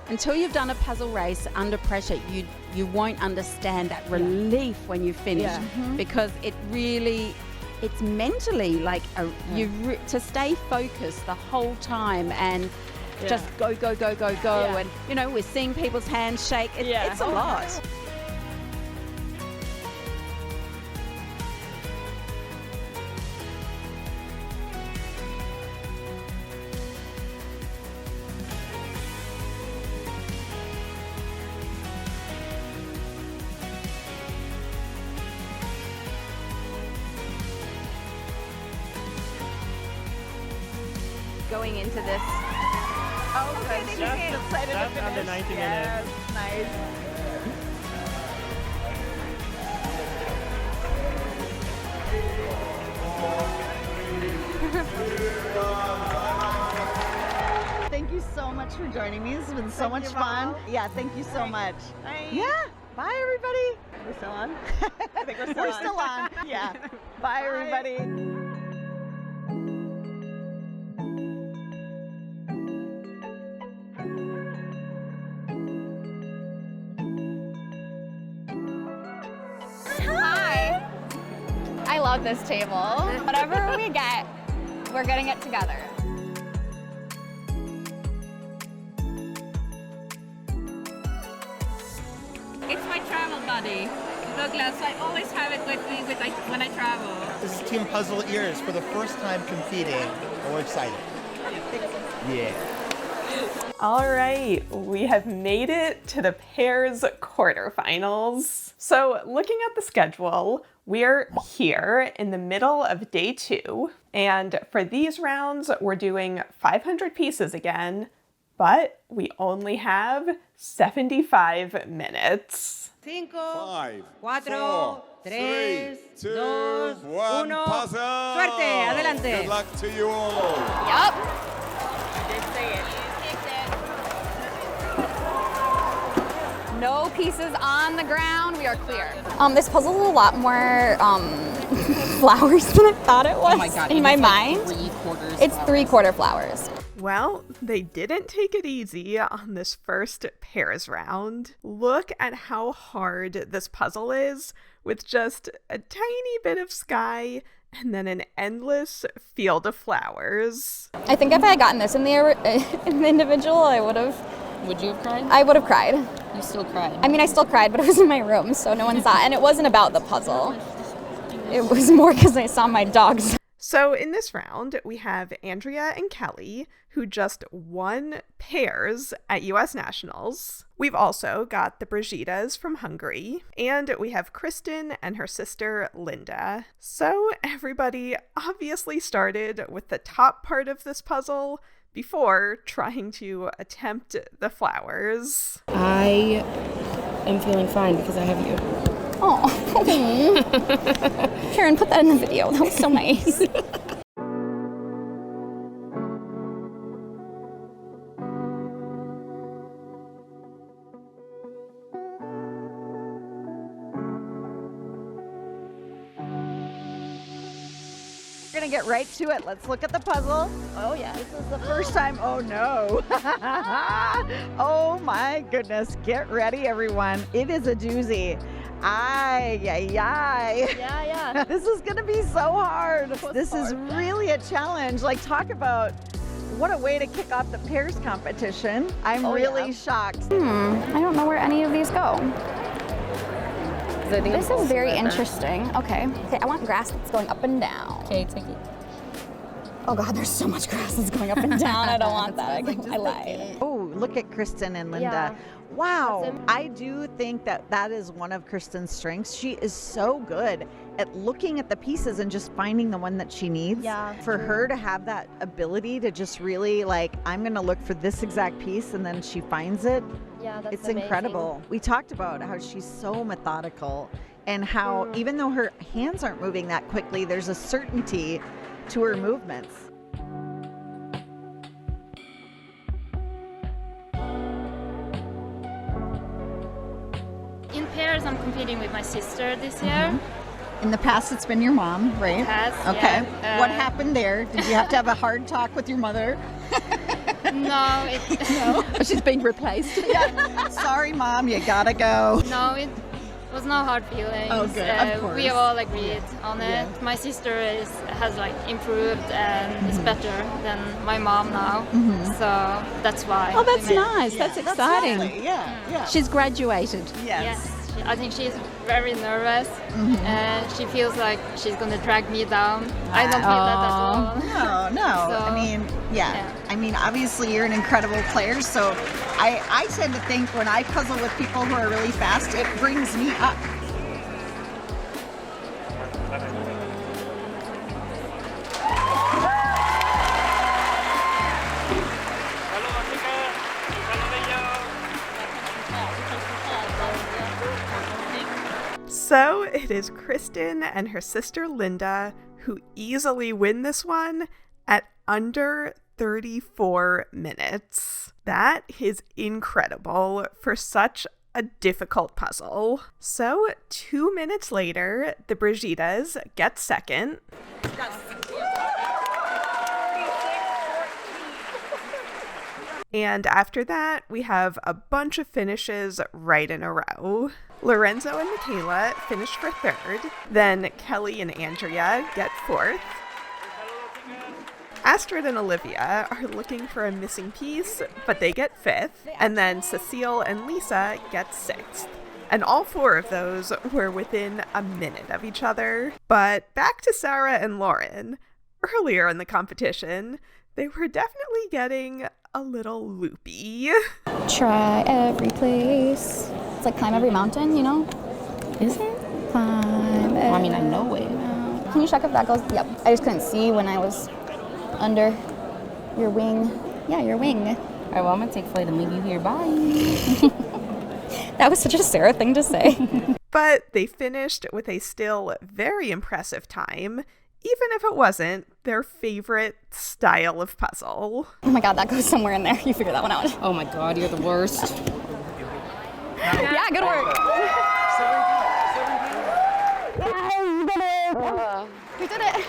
Until you've done a puzzle race under pressure, you won't understand that relief when you finish, Yeah. because it really, it's mentally like to stay focused the whole time and just go, Yeah. and you know, we're seeing people's hands shake. It's a lot. Going into this. Oh, okay, they just get excited to finish. Under 90 yes, minutes. Nice. Thank you so much for joining me. This has been so much fun. Yeah, thank you so much. Bye. Yeah, bye everybody. We're still on? I think we're still We're on. still on. Yeah. Bye everybody. love this table. Whatever we get, we're getting it together. It's my travel buddy, Douglas. I always have it with me when I travel. This is Team Puzzle Ears for the first time competing. And we're excited. Yeah. All right, we have made it to the pairs quarterfinals. So looking at the schedule, we're here in the middle of day 2. And for these rounds, we're doing 500 pieces again, but we only have 75 minutes. 5, 4, 3, 2, 1, puzzle! Suerte, adelante. Good luck to you all. Yup. No pieces on the ground. We are clear. This puzzle is a lot more flowers than I thought it was. Oh my God, in my mind. It's flowers. 3/4 flowers. Well, they didn't take it easy on this first pairs round. Look at how hard this puzzle is with just a tiny bit of sky and then an endless field of flowers. I think if I had gotten this in the individual, I would have. Would you have cried? I would have cried. You still cried? I mean, I still cried, but it was in my room, so no one saw it. And it wasn't about the puzzle. It was more because I saw my dogs. So in this round, we have Andrea and Kelly, who just won pairs at US Nationals. We've also got the Brigittas from Hungary, and we have Kristen and her sister Linda. So everybody obviously started with the top part of this puzzle before trying to attempt the flowers. I am feeling fine because I have you. Oh, Karen, put that in the video. That was so nice. We're gonna get right to it. Let's look at the puzzle. Oh yeah, this is the first time. Oh no. Oh my goodness. Get ready, everyone. It is a doozy. Ay, ay, ay. Yeah. This is gonna be so hard. This is really a challenge. Like, talk about what a way to kick off the pairs competition. I'm really shocked. I don't know where any of these go. This is very interesting. Okay, I want grass that's going up and down. Okay, take it. Oh God, there's so much grass that's going up and down. I don't want that. I lied. Oh, look at Kristen and Linda. Yeah. Wow, I do think that is one of Kristen's strengths. She is so good at looking at the pieces and just finding the one that she needs. Yeah. For her to have that ability to just really like, I'm gonna look for this exact piece and then she finds it. Yeah, that's It's amazing. incredible. We talked about how she's so methodical and how even though her hands aren't moving that quickly, there's a certainty to her movements. In pairs, I'm competing with my sister this year. In the past, it's been your mom, right? Okay. Yeah. What happened there? Did you have to have a hard talk with your mother? No, No. She's being replaced. Yeah. Sorry, Mom, you gotta go. no, it was no hard feelings. Oh, good. Of course. We all agreed on it. Yeah. My sister has like improved and is better than my mom now, so that's why. Oh, that's we made it. nice. That's exciting. Lovely. Yeah. She's graduated. Yes. I think she's very nervous and she feels like she's gonna drag me down. I don't feel that at all. No. So, I mean, yeah. I mean, obviously you're an incredible player, so I tend to think when I puzzle with people who are really fast, it brings me up. So it is Kristen and her sister Linda who easily win this one at under 34 minutes. That is incredible for such a difficult puzzle. So 2 minutes later, the Brigittas get second. And after that, we have a bunch of finishes right in a row. Lorenzo and Michaela finished for 3rd. Then Kelly and Andrea get 4th. Astrid and Olivia are looking for a missing piece, but they get 5th. And then Cecile and Lisa get 6th. And all 4 of those were within a minute of each other. But back to Sarah and Lauren. Earlier in the competition, they were definitely getting a little loopy. Try every place. It's like climb every mountain, you know? Is it? Climb every... I mean, I know it. Can you check if that goes? Yep. I just couldn't see when I was under your wing. Yeah, your wing. All right, well, I'm gonna take flight and leave you here. Bye. That was such a Sarah thing to say. But they finished with a still very impressive time, even if it wasn't their favorite style of puzzle. Oh my god, that goes somewhere in there. You figure that one out. Oh my god, you're the worst. Yeah, good work. We did it.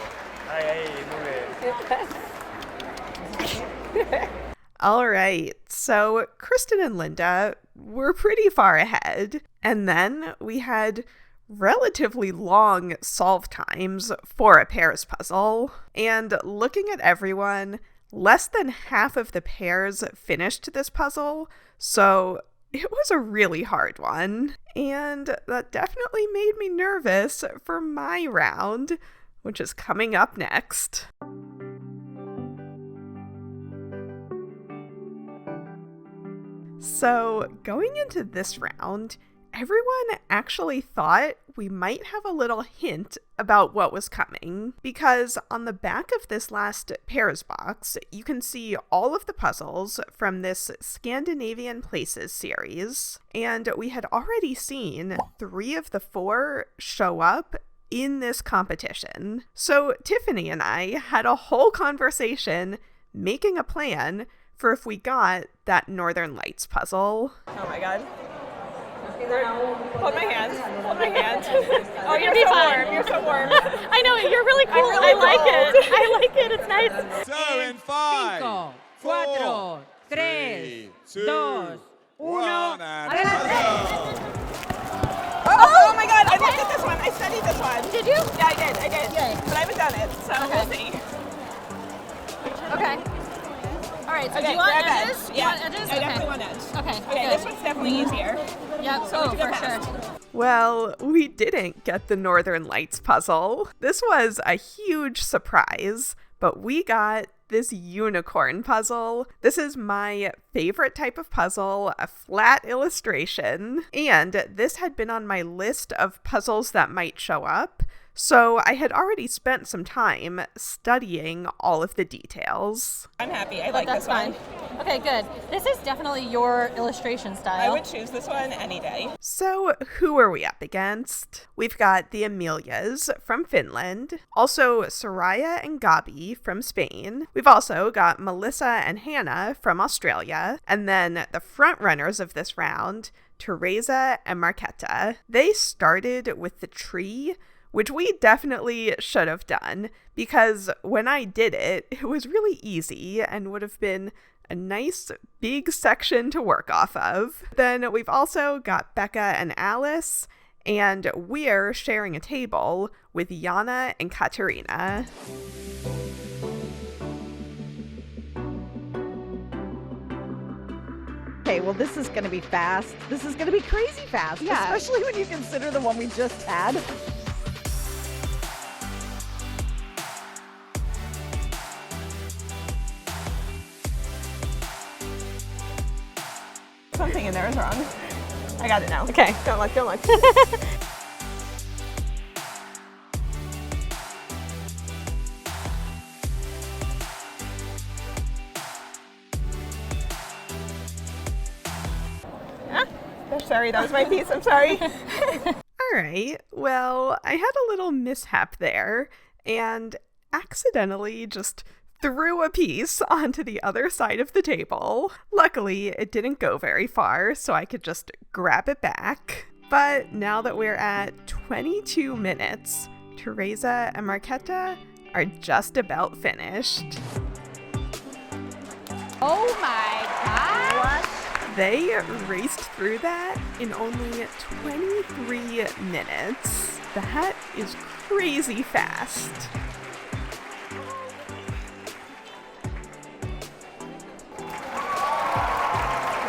All right, so Kristen and Linda were pretty far ahead, and then we had relatively long solve times for a pairs puzzle, and looking at everyone, less than half of the pairs finished this puzzle, so it was a really hard one, and that definitely made me nervous for my round, which is coming up next. So, going into this round, everyone actually thought we might have a little hint about what was coming, because on the back of this last pairs box, you can see all of the puzzles from this Scandinavian Places series, and we had already seen 3 of the 4 show up in this competition. So Tiffany and I had a whole conversation making a plan for if we got that Northern Lights puzzle. Oh my god. Hold my hand. Hold my hand. Oh, you're so warm. You're so warm. I know, you're really cool. I like it. I like it. It's nice. So in 5, 4, 3, 2, 1, and Oh my god, I looked at this one. I studied this one. Did you? Yeah, I did. Yay. But I haven't done it, so we'll see. Okay. All right, so Okay, do you want grab edges? edge. You Yeah, want edges? I definitely want edge. Okay, Okay, good. this one's definitely easier. Yep, So we for fast. sure. Well, we didn't get the Northern Lights puzzle. This was a huge surprise, but we got this unicorn puzzle. This is my favorite type of puzzle, a flat illustration, and this had been on my list of puzzles that might show up. So I had already spent some time studying all of the details. I'm happy. I like That's this one. fine. Okay, good. This is definitely your illustration style. I would choose this one any day. So who are we up against? We've got the Amelias from Finland, also Soraya and Gabi from Spain. We've also got Melissa and Hannah from Australia, and then the front runners of this round, Teresa and Marketa. They started with the tree, which we definitely should have done, because when I did it, it was really easy and would have been a nice big section to work off of. Then we've also got Becca and Alice, and we're sharing a table with Yana and Katerina. Okay, well, this is going to be fast. This is going to be crazy fast, especially when you consider the one we just had. Something in there is wrong. I got it now. Okay, don't look. Sorry, that was my piece. I'm sorry. All right. Well, I had a little mishap there and accidentally just threw a piece onto the other side of the table. Luckily, it didn't go very far, so I could just grab it back. But now that we're at 22 minutes, Teresa and Marketa are just about finished. Oh my God. They raced through that in only 23 minutes. That is crazy fast.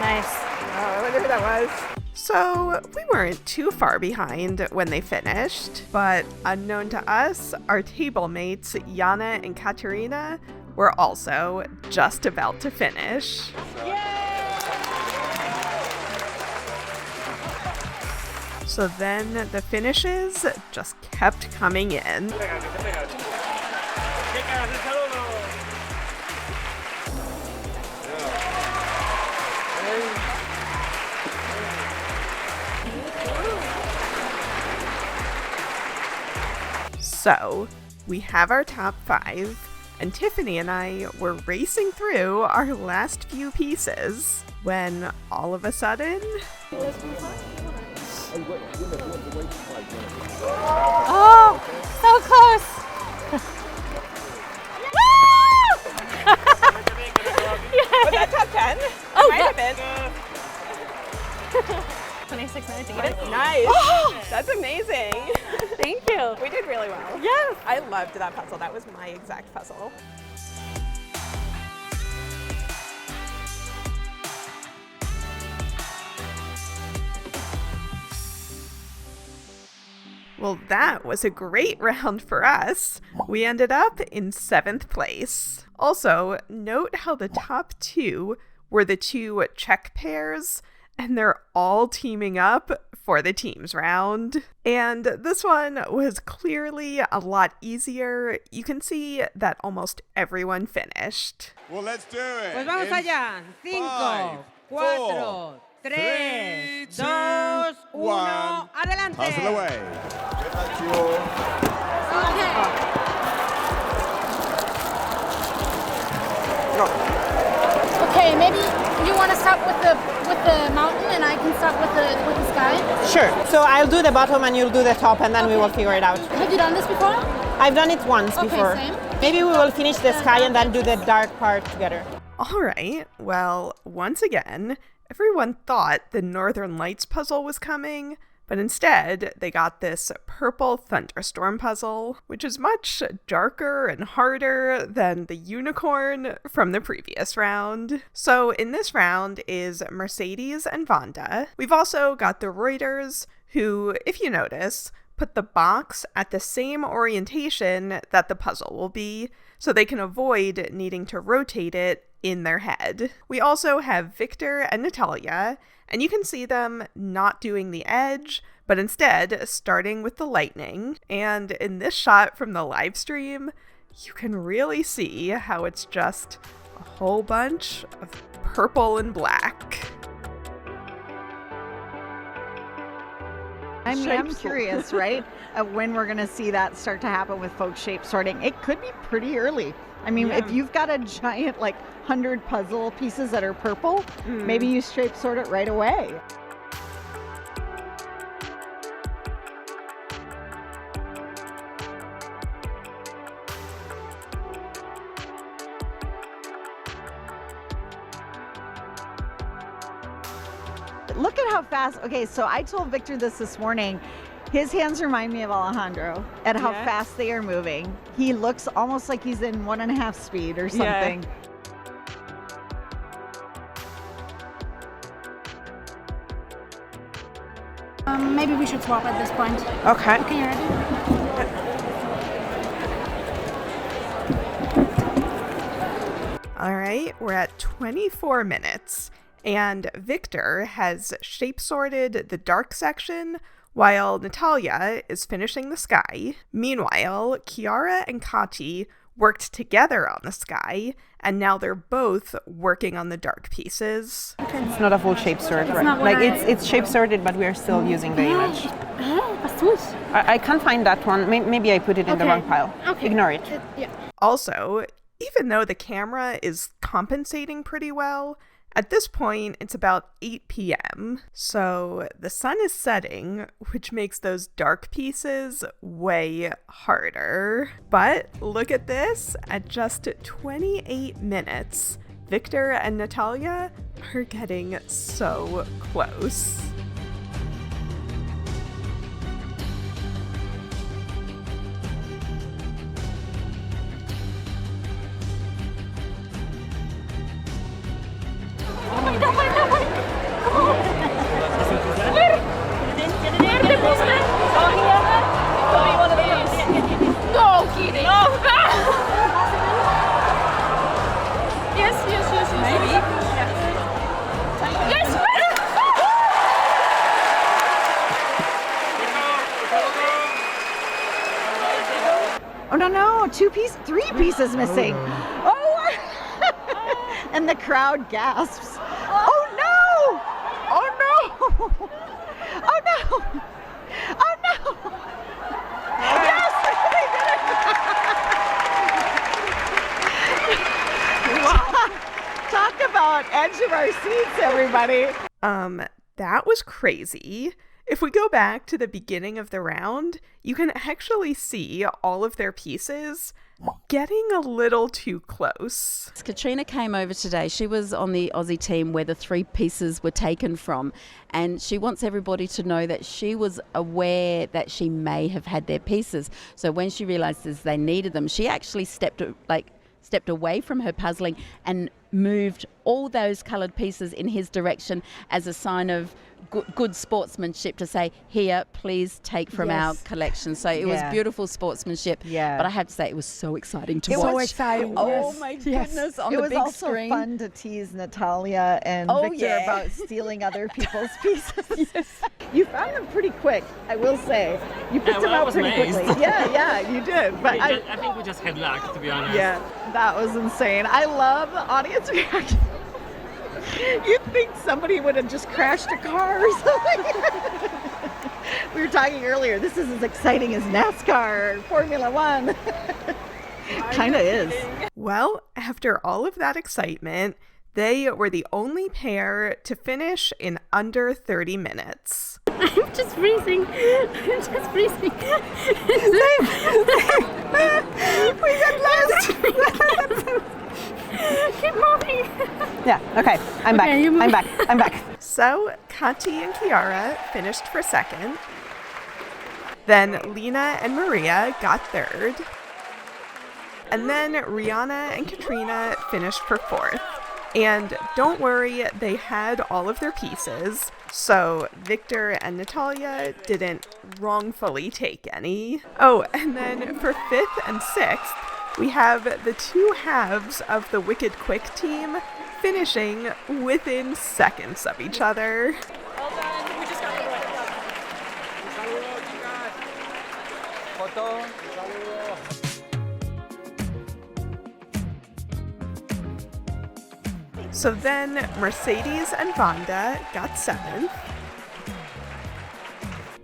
Nice. Oh, I wonder who that was. So, we weren't too far behind when they finished, but unknown to us, our table mates, Yana and Katerina, were also just about to finish. So then the finishes just kept coming in. So we have our top 5, and Tiffany and I were racing through our last few pieces when all of a sudden... Oh, so close! Was that top 10? Oh, might have been. 26 minutes to get it. Nice. Oh! That's amazing. Thank you. We did really well. Yes. I loved that puzzle. That was my exact puzzle. Well, that was a great round for us. We ended up in 7th place. Also, note how the top 2 were the 2 check pairs, and they're all teaming up for the teams round. And this one was clearly a lot easier. You can see that almost everyone finished. Well, let's do it. Pues vamos allá. 5, 4, 3, 2, 1. Adelante. Puzzle away. Get back to your... Okay, maybe you want to start with the mountain and I can start with the sky? Sure. So I'll do the bottom and you'll do the top and then we will figure it out. Have you done this before? I've done it once Okay, before. same. Maybe we will finish the sky and then do the dark part together. All right. Well, once again, everyone thought the Northern Lights puzzle was coming, but instead they got this purple thunderstorm puzzle, which is much darker and harder than the unicorn from the previous round. So in this round is Mercedes and Vonda. We've also got the Reuters, who, if you notice, put the box at the same orientation that the puzzle will be, so they can avoid needing to rotate it in their head. We also have Victor and Natalia, and you can see them not doing the edge, but instead starting with the lightning. And in this shot from the live stream, you can really see how it's just a whole bunch of purple and black. I'm curious, right, when we're going to see that start to happen with folk shape sorting. It could be pretty early. I mean, if you've got a giant, 100 puzzle pieces that are purple, maybe you shape sort it right away. Look at how fast. Okay, so I told Victor this morning. His hands remind me of Alejandro at how fast they are moving. He looks almost like he's in 1.5 speed or something. Maybe we should swap at this point. Okay. Okay, you ready? All right, we're at 24 minutes, and Victor has shape sorted the dark section while Natalia is finishing the sky. Meanwhile, Kiara and Kati worked together on the sky, and now they're both working on the dark pieces. It's not a full shape sort, right? It's shape sorted, but we are still using the image. I can't find that one. Maybe I put it in the wrong pile. Okay. Ignore it. Also, even though the camera is compensating pretty well, at this point, it's about 8 p.m., so the sun is setting, which makes those dark pieces way harder. But look at this, at just 28 minutes, Victor and Natalia are getting so close. Oh no, three pieces missing. Oh, and the crowd gasps. Oh no! Oh no! Oh no! Oh no! Yes, they did it! Talk about edge of our seats, everybody. That was crazy. If we go back to the beginning of the round, you can actually see all of their pieces getting a little too close. Katrina came over today. She was on the Aussie team where the three pieces were taken from, and she wants everybody to know that she was aware that she may have had their pieces. So when she realizes they needed them, she actually stepped away from her puzzling and moved all those coloured pieces in his direction as a sign of good sportsmanship to say, here, please take from our collection. So it was beautiful sportsmanship. Yeah. But I have to say, it was so exciting to It watch. was so exciting. Oh my goodness, on the big screen. It was also fun to tease Natalia and Victor about stealing other people's pieces. You found them pretty quick, I will say. You picked them out pretty quickly. Yeah, you did. But I think we just had luck, to be honest. Yeah, that was insane. I love the audience reaction. You'd think somebody would have just crashed a car or something. We were talking earlier, this is as exciting as NASCAR or Formula One. Kind of is. Well, after all of that excitement, they were the only pair to finish in under 30 minutes. I'm just freezing. I'm just freezing. We got lost. Keep moving. Yeah, okay, I'm back. I'm back. So, Kati and Kiara finished for second. Then Lena and Maria got third. And then Rihanna and Katrina finished for fourth. And don't worry, they had all of their pieces. So Victor and Natalia didn't wrongfully take any. Oh, and then for fifth and sixth, we have the two halves of the Wicked Quick team finishing within seconds of each other. Well done. We just got the point. So then Mercedes and Vonda got seventh.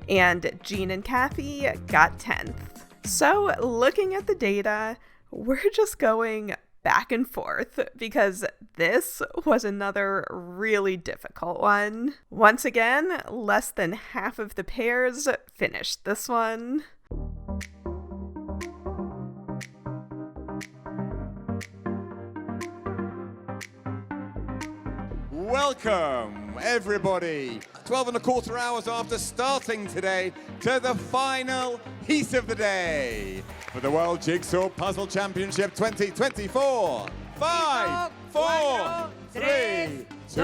And Jean and Kathy got 10th. So looking at the data, we're just going back and forth because this was another really difficult one. Once again, less than half of the pairs finished this one. Welcome, everybody, 12 hours after starting today, to the final heat of the day for the World Jigsaw Puzzle Championship 2024. 5, 4, 3, 2,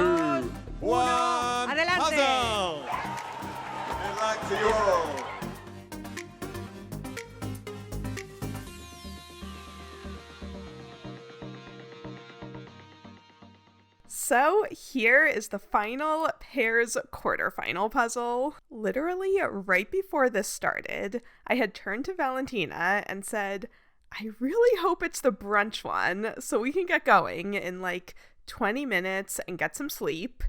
1, Adelante. puzzle! Good luck to you all. So here is the final pairs quarterfinal puzzle. Literally right before this started, I had turned to Valentina and said, I really hope it's the brunch one so we can get going in like 20 minutes and get some sleep.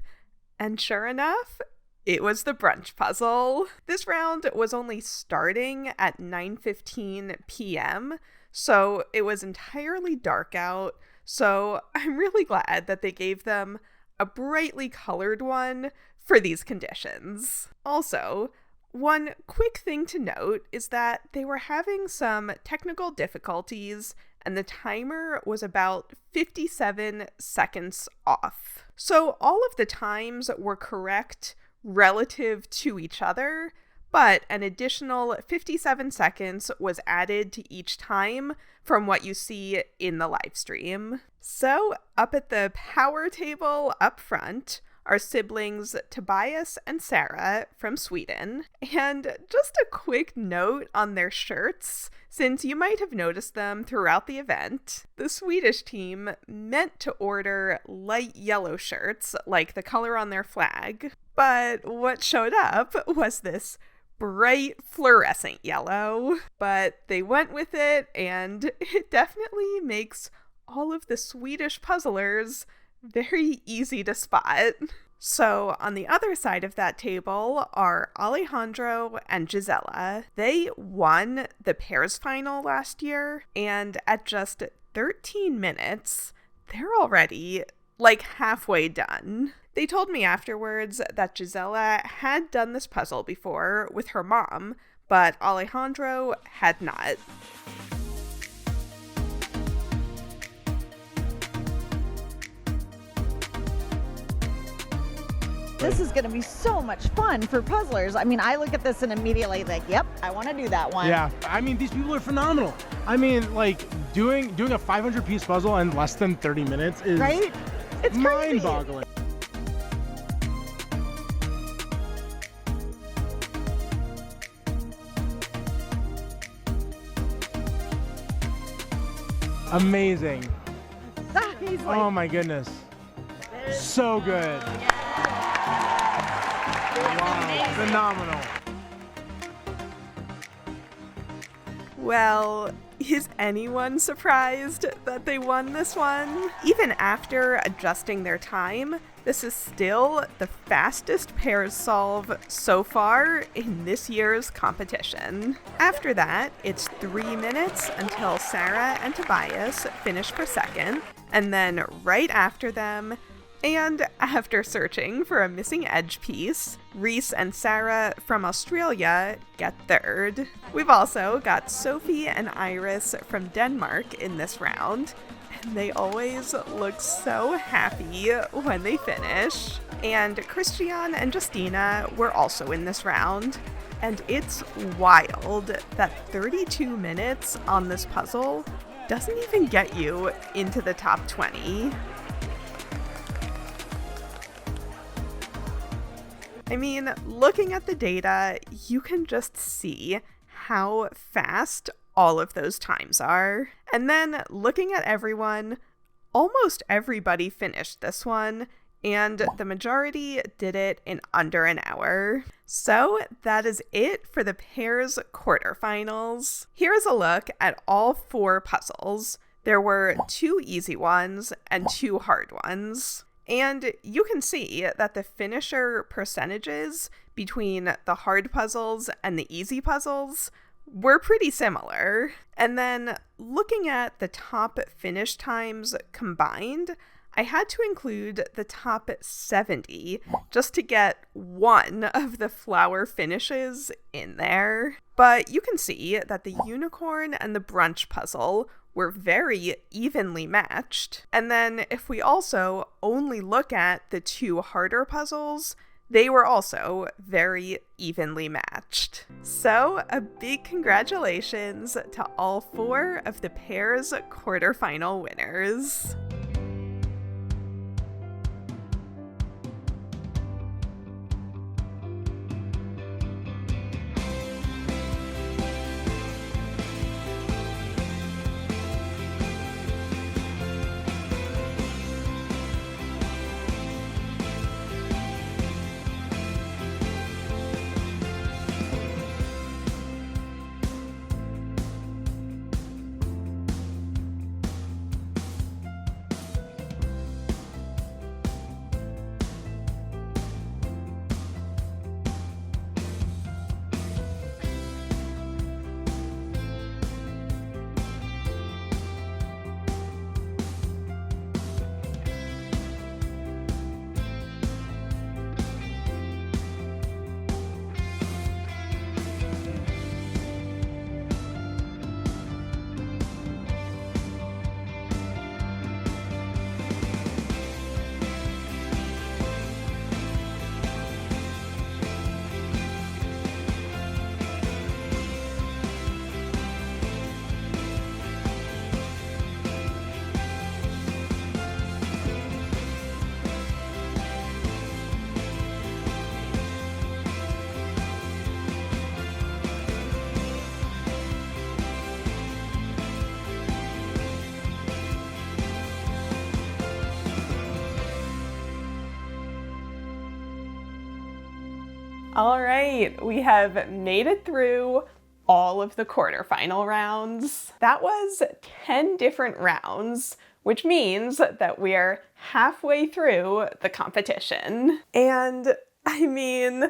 And sure enough, it was the brunch puzzle. This round was only starting at 9:15 p.m., so it was entirely dark out. So I'm really glad that they gave them a brightly colored one for these conditions. Also, one quick thing to note is that they were having some technical difficulties and the timer was about 57 seconds off. So all of the times were correct relative to each other, but an additional 57 seconds was added to each time from what you see in the live stream. So up at the power table up front are siblings Tobias and Sarah from Sweden. And just a quick note on their shirts, since you might have noticed them throughout the event. The Swedish team meant to order light yellow shirts, like the color on their flag, but what showed up was this bright fluorescent yellow. But they went with it, and it definitely makes all of the Swedish puzzlers very easy to spot. So on the other side of that table are Alejandro and Gisela. They won the pairs final last year, and at just 13 minutes, they're already like halfway done. They told me afterwards that Gisela had done this puzzle before with her mom, but Alejandro had not. This is going to be so much fun for puzzlers. I mean, I look at this and immediately like, yep, I want to do that one. Yeah, I mean, these people are phenomenal. I mean, like, doing a 500-piece puzzle in less than 30 minutes is right? It's mind-boggling. Amazing. Oh my goodness. So good. Wow, phenomenal. Well, is anyone surprised that they won this one? Even after adjusting their time, this is still the fastest pairs solve so far in this year's competition. After that, it's 3 minutes until Sarah and Tobias finish for second, and then right after them, and after searching for a missing edge piece, Reese and Sarah from Australia get third. We've also got Sophie and Iris from Denmark in this round, and they always look so happy when they finish. And Christian and Justina were also in this round, and it's wild that 32 minutes on this puzzle doesn't even get you into the top 20. I mean, looking at the data, you can just see how fast all of those times are. And then looking at everyone, almost everybody finished this one, and the majority did it in under an hour. So that is it for the pairs quarterfinals. Here's a look at all 4 puzzles. There were 2 easy ones and 2 hard ones. And you can see that the finisher percentages between the hard puzzles and the easy puzzles were pretty similar. And then looking at the top finish times combined, I had to include the top 70 just to get one of the flower finishes in there. But you can see that the unicorn and the brunch puzzle were very evenly matched. And then if we also only look at the 2 harder puzzles, they were also very evenly matched. So a big congratulations to all 4 of the pairs quarterfinal winners. All right, we have made it through all of the quarterfinal rounds. That was 10 different rounds, which means that we're halfway through the competition. And I mean,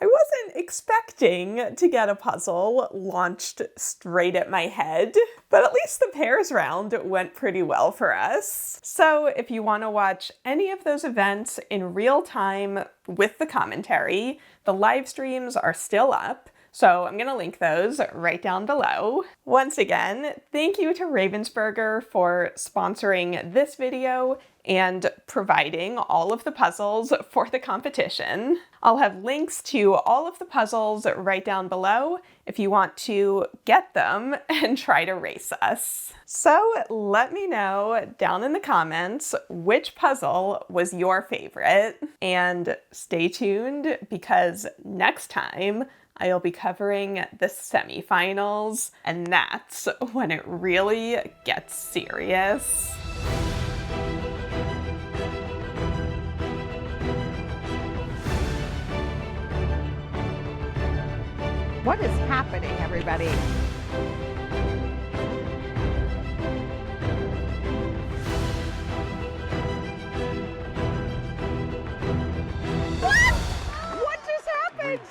I wasn't expecting to get a puzzle launched straight at my head, but at least the pairs round went pretty well for us. So if you want to watch any of those events in real time with the commentary, the live streams are still up. So I'm going to link those right down below. Once again, thank you to Ravensburger for sponsoring this video and providing all of the puzzles for the competition. I'll have links to all of the puzzles right down below if you want to get them and try to race us. So let me know down in the comments which puzzle was your favorite, and stay tuned because next time I'll be covering the semifinals, and that's when it really gets serious. What is happening, everybody?